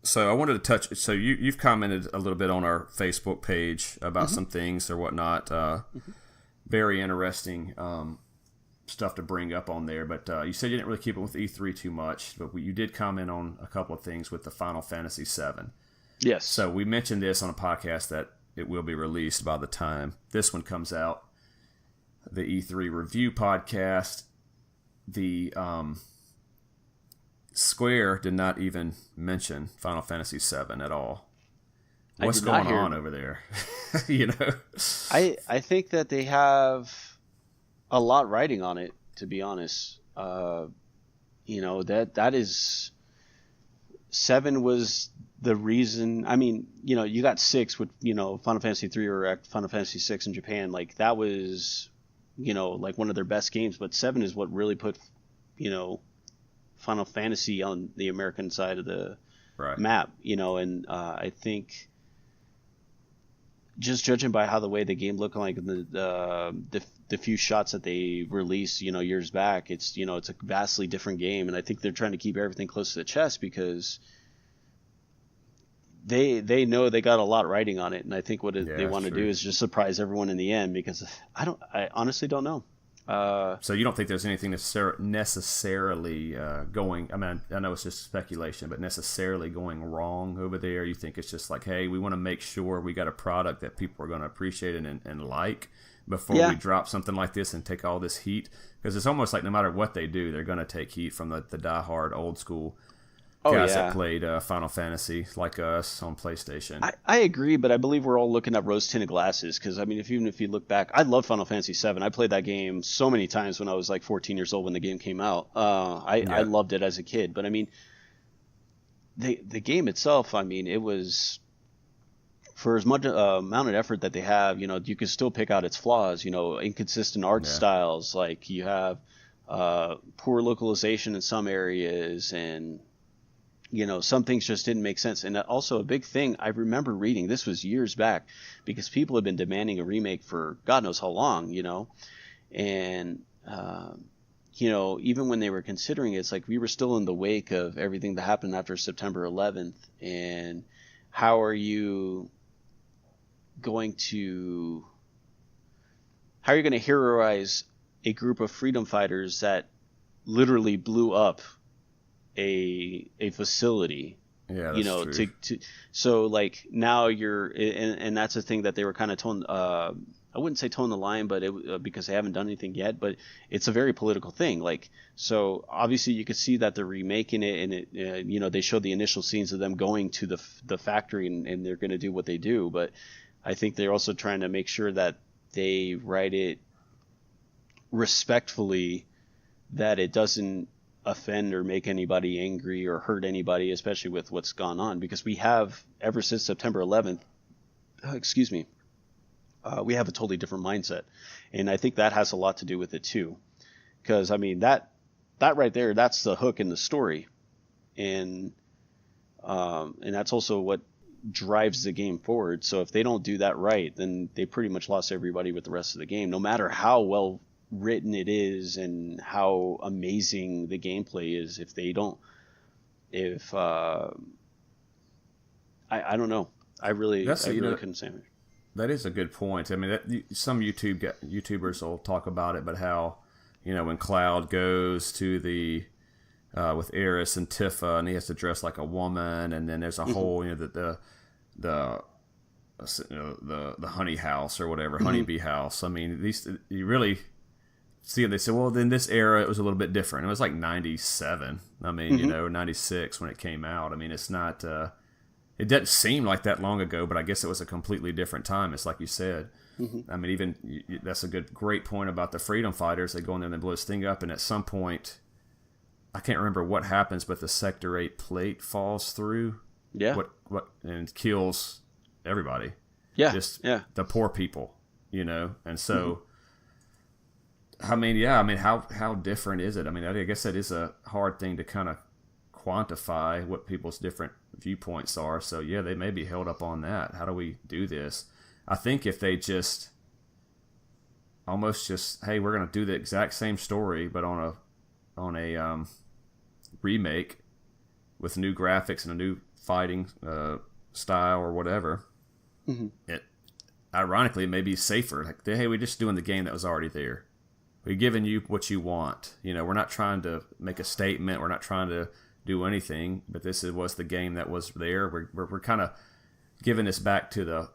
so I wanted to touch, so you've commented a little bit on our Facebook page about some things or whatnot. Very interesting stuff to bring up on there, but you said you didn't really keep it with E3 too much, but you did comment on a couple of things with the Final Fantasy VII. Yes. So we mentioned this on a podcast that it will be released by the time this one comes out. The E3 review podcast. The Square did not even mention Final Fantasy VII at all. What's going on over there? You know, I think that they have a lot riding on it, to be honest. You know, that is, 7 was the reason. I mean, you know, you got 6 with, you know, Final Fantasy 3 or Final Fantasy 6 in Japan. Like that was, you know, like one of their best games, but 7 is what really put, you know, Final Fantasy on the American side of the map, you know. And I think just judging by how the way the game looked, like the few shots that they released, you know, years back, it's, you know, it's a vastly different game. And I think they're trying to keep everything close to the chest because they know they got a lot riding on it. And I think what they want to do is just surprise everyone in the end, because I honestly don't know. So you don't think there's anything necessarily going, I mean, I know it's just speculation, but necessarily going wrong over there? You think it's just like, hey, we want to make sure we got a product that people are going to appreciate and like before we drop something like this and take all this heat? Because it's almost like no matter what they do, they're going to take heat from the diehard old school guys that played Final Fantasy like us on PlayStation. I agree, but I believe we're all looking at rose-tinted glasses, because I mean, even if you look back, I love Final Fantasy VII. I played that game so many times when I was like 14 years old when the game came out. I loved it as a kid, but I mean, the game itself, I mean, it was, for as much amount of effort that they have, you know, you can still pick out its flaws, you know, inconsistent art styles, like you have poor localization in some areas, and you know, some things just didn't make sense. And also a big thing, I remember reading, this was years back, because people have been demanding a remake for God knows how long, you know. And, you know, even when they were considering it, it's like we were still in the wake of everything that happened after September 11th. And how are you going to heroize a group of freedom fighters that literally blew up a facility, you know, to so like now you're, and that's the thing that they were kind of told, I wouldn't say towing the line, but because they haven't done anything yet, but it's a very political thing. Like, so obviously you could see that they're remaking it, and it, they showed the initial scenes of them going to the factory, and they're going to do what they do. But I think they're also trying to make sure that they write it respectfully, that it doesn't offend or make anybody angry or hurt anybody, especially with what's gone on, because we have, ever since September 11th, excuse me, we have a totally different mindset, and I think that has a lot to do with it too. Because I mean that right there, that's the hook in the story, and that's also what drives the game forward. So if they don't do that right, then they pretty much lost everybody with the rest of the game, no matter how well written it is and how amazing the gameplay is. If they don't, I don't know. I really couldn't say it. That is a good point. I mean, some YouTubers will talk about it, but how, when Cloud goes to the with Eris and Tifa, and he has to dress like a woman, and then there's a whole, the honey house or whatever, honeybee house. I mean, these, you really see it. They say, well, then this era it was a little bit different. It was like 97. I mean, 96 when it came out. I mean, it's not. It doesn't seem like that long ago, but I guess it was a completely different time. It's like you said. I mean, even that's a great point about the freedom fighters. They go in there and they blow this thing up, and at some point, I can't remember what happens, but the Sector 8 plate falls through. Yeah. What and kills everybody. Yeah. Just the poor people, and so. I mean, how different is it? I mean, I guess that is a hard thing to kind of quantify what people's different viewpoints are. So yeah, they may be held up on that. How do we do this? I think if they just almost hey, we're going to do the exact same story, but on a remake with new graphics and a new fighting style or whatever, it ironically may be safer. Like, hey, we're just doing the game that was already there. We're giving you what you want. We're not trying to make a statement. We're not trying to do anything. But this was the game that was there. We're kind of giving this back to the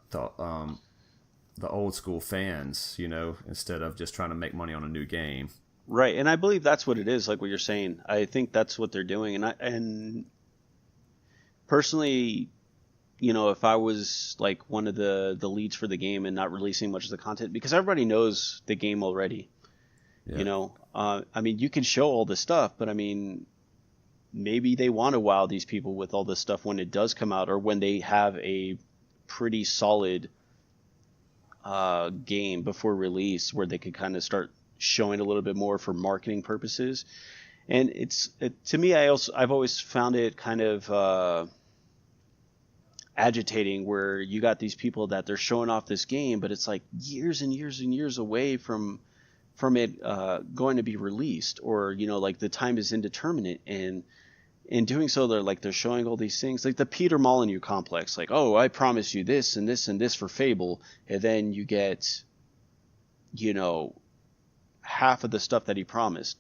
old school fans, instead of just trying to make money on a new game. Right, and I believe that's what it is. Like what you're saying, I think that's what they're doing. And personally, if I was like one of the leads for the game and not releasing much of the content, because everybody knows the game already. Yeah. I mean, you can show all this stuff, but I mean, maybe they want to wow these people with all this stuff when it does come out, or when they have a pretty solid game before release, where they could kind of start showing a little bit more for marketing purposes. And to me, I've always found it kind of agitating, where you got these people that they're showing off this game, but it's like years and years and years away from it going to be released, or like the time is indeterminate, and in doing so they're showing all these things, like the Peter Molyneux complex, like, oh, I promise you this and this and this for Fable, and then you get half of the stuff that he promised,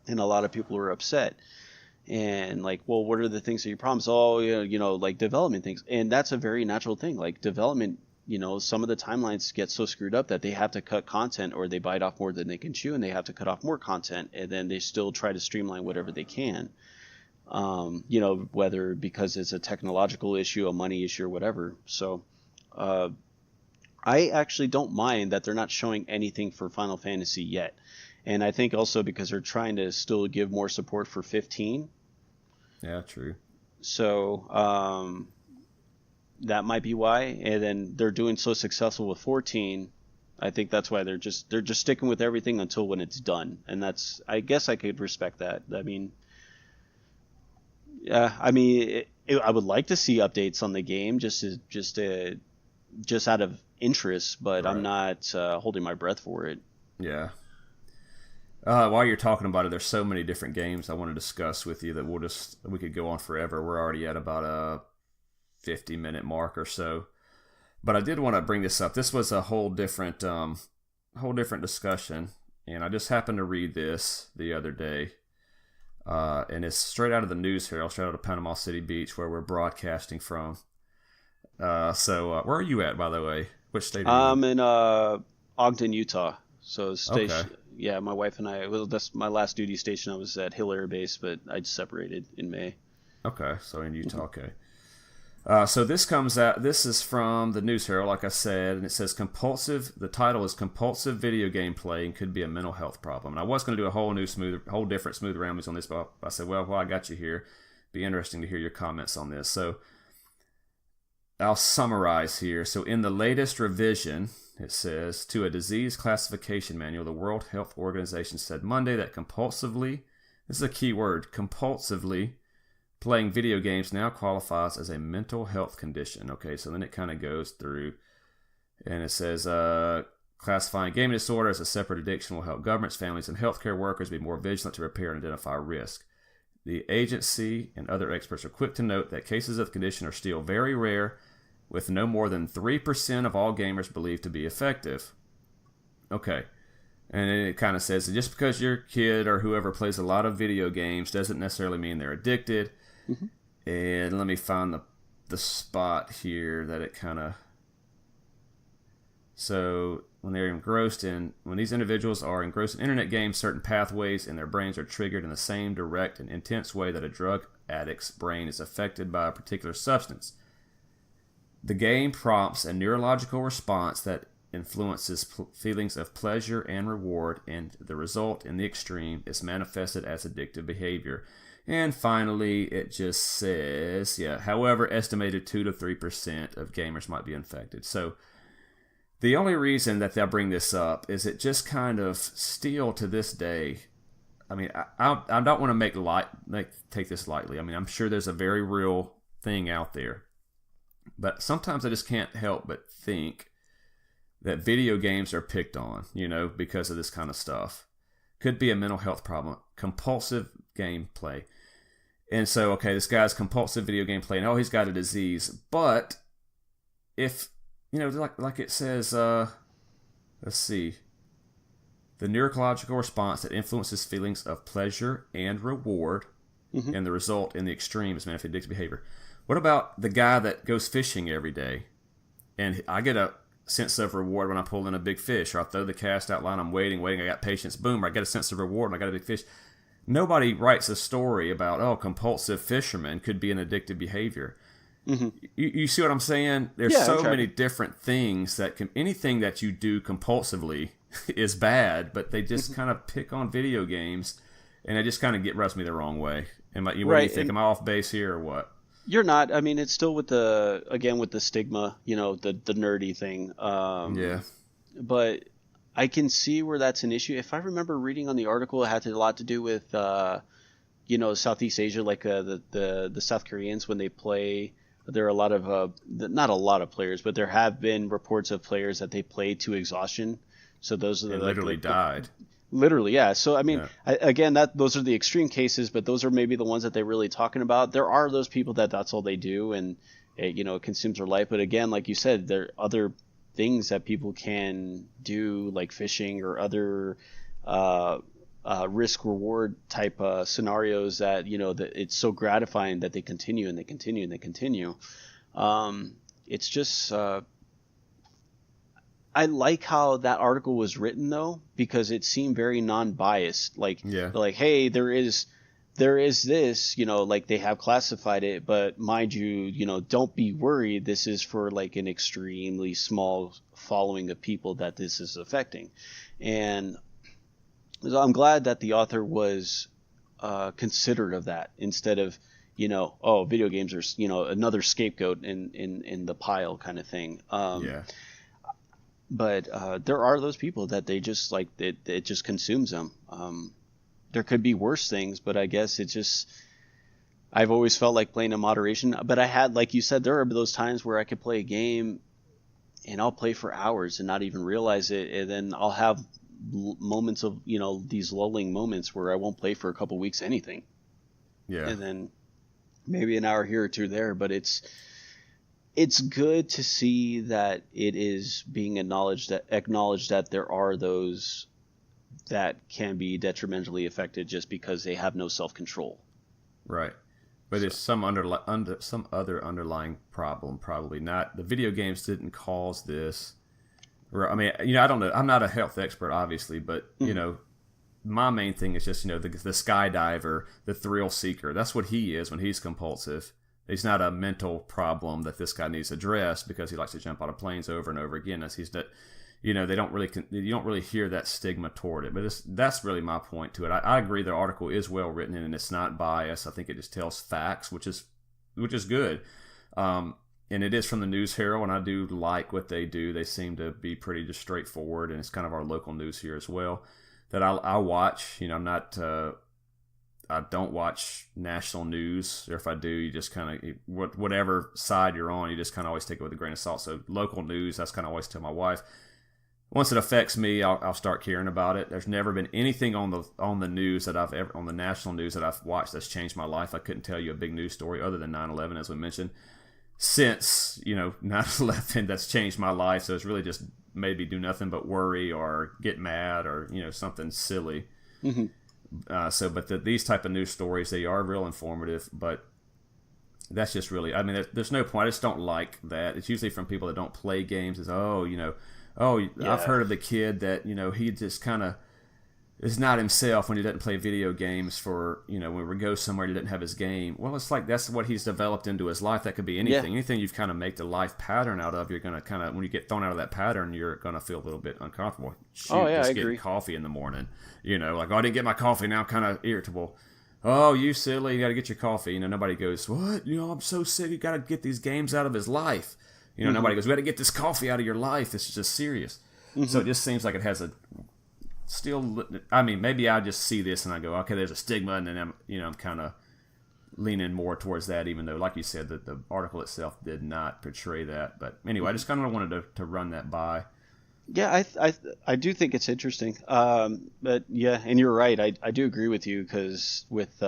and a lot of people are upset. And like, well, what are the things that you promised? Oh, like development things. And that's a very natural thing. Like development, some of the timelines get so screwed up that they have to cut content, or they bite off more than they can chew, and they have to cut off more content, and then they still try to streamline whatever they can. Whether because it's a technological issue, a money issue, or whatever. So I actually don't mind that they're not showing anything for Final Fantasy yet. And I think also because they're trying to still give more support for 15. Yeah, true. So that might be why. And then they're doing so successful with 14. I think that's why they're just sticking with everything until when it's done. And that's, I guess I could respect that. I mean, I would like to see updates on the game just out of interest, but right. I'm not holding my breath for it. Yeah. While you're talking about it, there's so many different games I want to discuss with you that we could go on forever. We're already at about a 50-minute mark or so. But I did want to bring this up. This was a whole different discussion, and I just happened to read this the other day. And it's straight out of the news here. Straight out of Panama City Beach, where we're broadcasting from. So where are you at, by the way? Which state are you in? I'm in Ogden, Utah. So station, Okay. yeah, my wife and I. Well, that's my last duty station. I was at Hill Air Base, but I separated in May. Okay. So in Utah. Hmm. Okay. So this comes out. This is from the News Herald, like I said, and it says compulsive. The title is compulsive video game play and could be a mental health problem. And I was going to do a whole different smooth rambles on this, but I said, well, while I got you here, be interesting to hear your comments on this. So I'll summarize here. So in the latest revision, it says to a disease classification manual, the World Health Organization said Monday that compulsively, this is a key word, compulsively playing video games now qualifies as a mental health condition. Okay, so then it kind of goes through and it says classifying gaming disorder as a separate addiction will help governments, families, and healthcare workers be more vigilant to repair and identify risk. The agency and other experts are quick to note that cases of the condition are still very rare, with no more than 3% of all gamers believed to be effective. Okay. And it kind of says that just because your kid or whoever plays a lot of video games doesn't necessarily mean they're addicted. Hmm. And let me find the spot here that it kind of... So when these individuals are engrossed in internet games, certain pathways in their brains are triggered in the same direct and intense way that a drug addict's brain is affected by a particular substance. The game prompts a neurological response that influences feelings of pleasure and reward, and the result in the extreme is manifested as addictive behavior. And finally, it just says, however, estimated 2 to 3% of gamers might be infected. So the only reason that they'll bring this up is it just kind of still to this day. I mean, I don't want to take this lightly. I mean, I'm sure there's a very real thing out there. But sometimes I just can't help but think that video games are picked on, because of this kind of stuff. Could be a mental health problem. Compulsive gameplay. And so, okay, this guy's compulsive video game play, and he's got a disease. But if, like it says, let's see, the neurological response that influences feelings of pleasure and reward, Hmm. and the result in the extreme is manifested addictive behavior. What about the guy that goes fishing every day, and I get a sense of reward when I pull in a big fish, or I throw the cast out line, I'm waiting, I got patience, boom, I get a sense of reward, and I got a big fish. Nobody writes a story about, compulsive fisherman could be an addictive behavior. Hmm. You see what I'm saying? There's Yeah, so I'm many tracking. different things anything that you do compulsively is bad, but they just Hmm. kind of pick on video games, and they just kind of rubs me the wrong way. What do you Right, think? and Am I off base here or what? you're not. I mean, it's still with the stigma, the nerdy thing. Yeah. But I can see where that's an issue. If I remember reading on the article, it had a lot to do with Southeast Asia, like the South Koreans when they play. There are a lot of not a lot of players, but there have been reports of players that they play to exhaustion. So those are And like literally died. literally, yeah. So I mean, Yeah. again, that those are the extreme cases, but those are maybe the ones that they're really talking about. There are those people that's all they do, and it consumes their life. But again, like you said, there are other things that people can do, like fishing or other risk reward type scenarios that that it's so gratifying that they continue and they continue and they continue. It's just I like how that article was written though, because it seemed very non-biased. Yeah. Hey, there is this, like they have classified it, but mind you, don't be worried. This is for like an extremely small following of people that this is affecting. And so I'm glad that the author was considerate of that instead of, video games are, another scapegoat in the pile kind of thing. Yeah. But there are those people that they just like it just consumes them. There could be worse things, but I guess it's just I've always felt like playing in moderation. But I had, like you said, there are those times where I could play a game and I'll play for hours and not even realize it, and then I'll have moments of these lulling moments where I won't play for a couple weeks anything, Yeah. and then maybe an hour here or two there. But it's good to see that it is being acknowledged that there are those that can be detrimentally affected just because they have no self-control. Right. But there's some other underlying problem, probably not. The video games didn't cause this. I mean, I don't know. I'm not a health expert, obviously, but my main thing is just the skydiver, the thrill seeker. That's what he is when he's compulsive. He's not a mental problem that this guy needs addressed because he likes to jump out of planes over and over again. As he's that, they don't really you don't really hear that stigma toward it. But that's really my point to it. I agree the article is well written and it's not biased. I think it just tells facts, which is good. And it is from the News Herald, and I do like what they do. They seem to be pretty just straightforward, and it's kind of our local news here as well that I watch. I'm not. I don't watch national news, or if I do, you just kind of whatever side you're on, you just kind of always take it with a grain of salt. So local news, that's kind of always tell my wife. Once it affects me, I'll start caring about it. There's never been anything on the news that on the national news that I've watched that's changed my life. I couldn't tell you a big news story other than 9/11, as we mentioned. Since 9/11, that's changed my life. So it's really just made me do nothing but worry or get mad or something silly. Mm-hmm. But these type of news stories, they are real informative. But that's just really, I mean, there's no point. I just don't like that. It's usually from people that don't play games. It's I've heard of the kid that he just kind of is not himself when he doesn't play video games for, when we go somewhere he doesn't have his game. Well, it's like that's what he's developed into his life. That could be anything. Yeah. Anything you've kind of make the life pattern out of, you're going to kind of, when you get thrown out of that pattern, you're going to feel a little bit uncomfortable. I agree. Getting coffee in the morning. Like, I didn't get my coffee, now I'm kind of irritable. Oh, you silly, you got to get your coffee. Nobody goes, what? I'm so sick, you got to get these games out of his life. Mm-hmm. Nobody goes, we got to get this coffee out of your life. This is just serious. Mm-hmm. So it just seems like it has maybe I just see this and I go, okay, there's a stigma, and then I'm kind of leaning more towards that, even though, like you said, that the article itself did not portray that. But anyway, I just kind of wanted to run that by. Yeah, I do think it's interesting. But yeah, and you're right. I do agree with you because with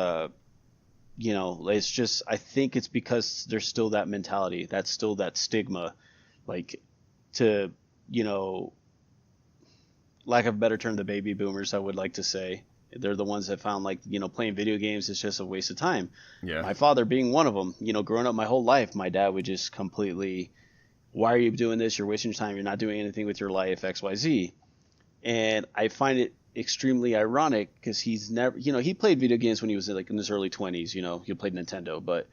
it's just, I think it's because there's still that mentality, that's still that stigma, like to lack of a better term, the baby boomers, I would like to say. They're the ones that found playing video games is just a waste of time. Yeah. My father being one of them. Growing up my whole life, my dad would just completely, why are you doing this? You're wasting your time. You're not doing anything with your life, XYZ. And I find it extremely ironic because he's never, he played video games when he was in his early 20s. He played Nintendo. But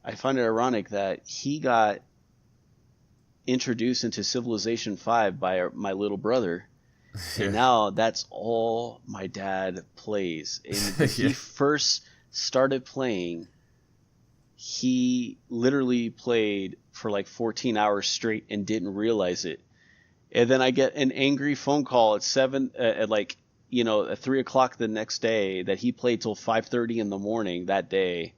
I find it ironic that he got introduced into Civilization 5 by my little brother. And now that's all my dad plays. And when he first started playing, he literally played for 14 hours straight and didn't realize it. And then I get an angry phone call at 3 o'clock the next day that he played till 5:30 in the morning that day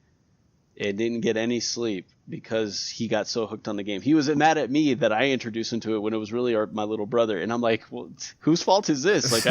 and didn't get any sleep because he got so hooked on the game. He was mad at me that I introduced him to it when it was really my little brother. And I'm like, well, whose fault is this?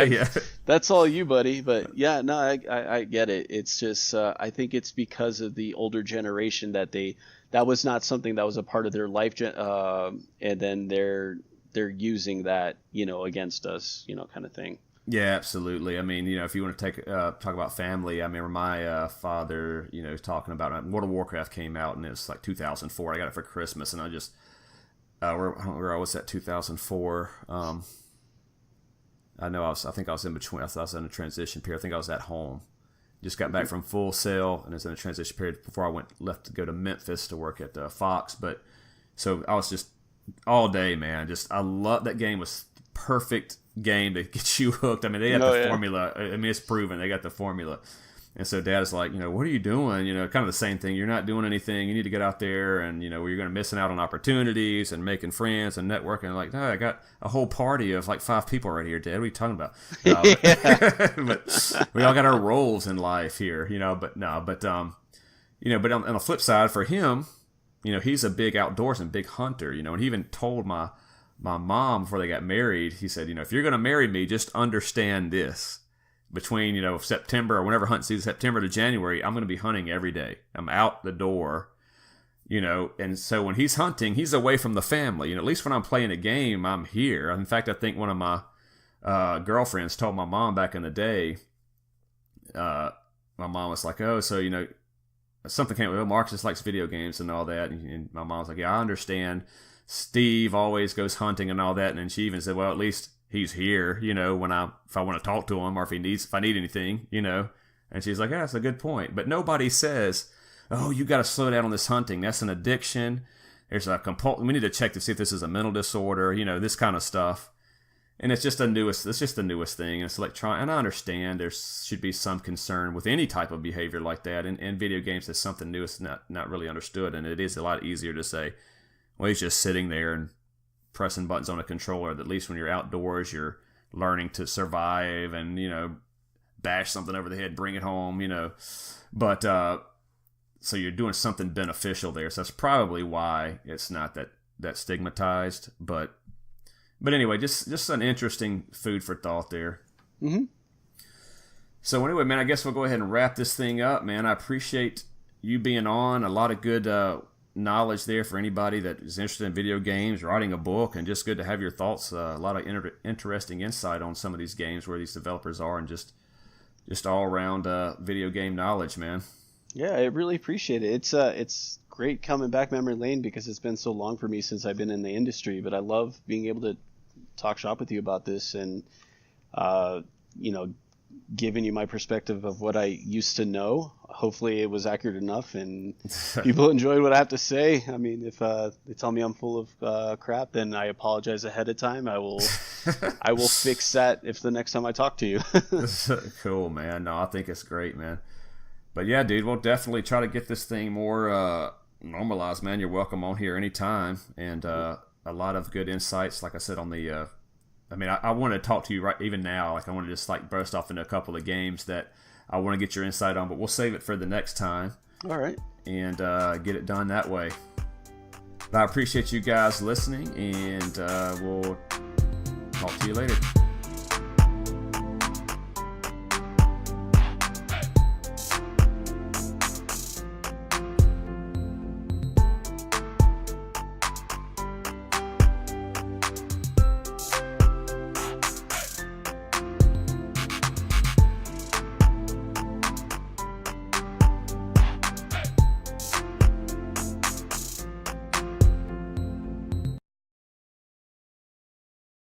That's all you, buddy. But yeah, no, I get it. It's just, I think it's because of the older generation that was not something that was a part of their life. And then they're using that, against us, kind of thing. Yeah, absolutely. I mean, if you want to talk about family, I remember my father, talking about World of Warcraft came out, and it was 2004. I got it for Christmas, and I just where I was at 2004. I think I was in between. I thought I was in a transition period. I think I was at home. Just got back from Full Sail, and it was in a transition period before I left to go to Memphis to work at Fox. But so I was just all day, man. I love that game. Was perfect game to get you hooked. I mean, they have the formula. I mean, it's proven. They got the formula. And so Dad's like, what are you doing? Kind of the same thing. You're not doing anything. You need to get out there and, you're going to missing out on opportunities and making friends and networking. Like, no, I got a whole party of 5 people right here, Dad. What are you talking about? But we all got our roles in life here, but on the flip side for him, he's a big outdoorsman, big hunter, and he even told my mom before they got married, he said, if you're going to marry me, just understand this. Between, September or whenever hunting season, September to January, I'm going to be hunting every day. I'm out the door, and so when he's hunting, he's away from the family. At least when I'm playing a game, I'm here. In fact, I think one of my girlfriends told my mom back in the day, my mom was like, oh, so, something came up, Marcus just likes video games and all that. And my mom was like, yeah, I understand. Steve always goes hunting and all that. And then she even said, well, at least he's here, you know, if I want to talk to him or if I need anything, you know. And she's like, yeah, that's a good point. But nobody says, oh, you got to slow down on this hunting. That's an addiction. There's a we need to check to see if this is a mental disorder, you know, this kind of stuff. And it's just the newest thing. It's electronic. And I understand there should be some concern with any type of behavior like that. And video games is something new. It's not really understood. And it is a lot easier to say, well, he's just sitting there and pressing buttons on a controller. At least when you're outdoors, you're learning to survive and, you know, bash something over the head, bring it home, you know. But so you're doing something beneficial there. So that's probably why it's not that stigmatized. But anyway, just an interesting food for thought there. Mm-hmm. So anyway, man, I guess we'll go ahead and wrap this thing up, man. I appreciate you being on. A lot of good knowledge there for anybody that is interested in video games, writing a book, and just good to have your thoughts. A lot of interesting insight on some of these games, where these developers are, and just all around video game knowledge, man. Yeah, I really appreciate it. It's great coming back memory lane because it's been so long for me since I've been in the industry. But I love being able to talk shop with you about this and, you know, giving you my perspective of what I used to know. Hopefully it was accurate enough and people enjoyed what I have to say. I mean, if they tell me I'm full of crap, then I apologize ahead of time. I will fix that if the next time I talk to you. Cool, man. No, I think it's great, man. But yeah, dude, we'll definitely try to get this thing more normalized, man. You're welcome on here anytime. And a lot of good insights, like I said, on the I want to talk to you right even now. Like I want to just like burst off into a couple of games that I want to get your insight on, but we'll save it for the next time. All right. And get it done that way. But I appreciate you guys listening, and we'll talk to you later.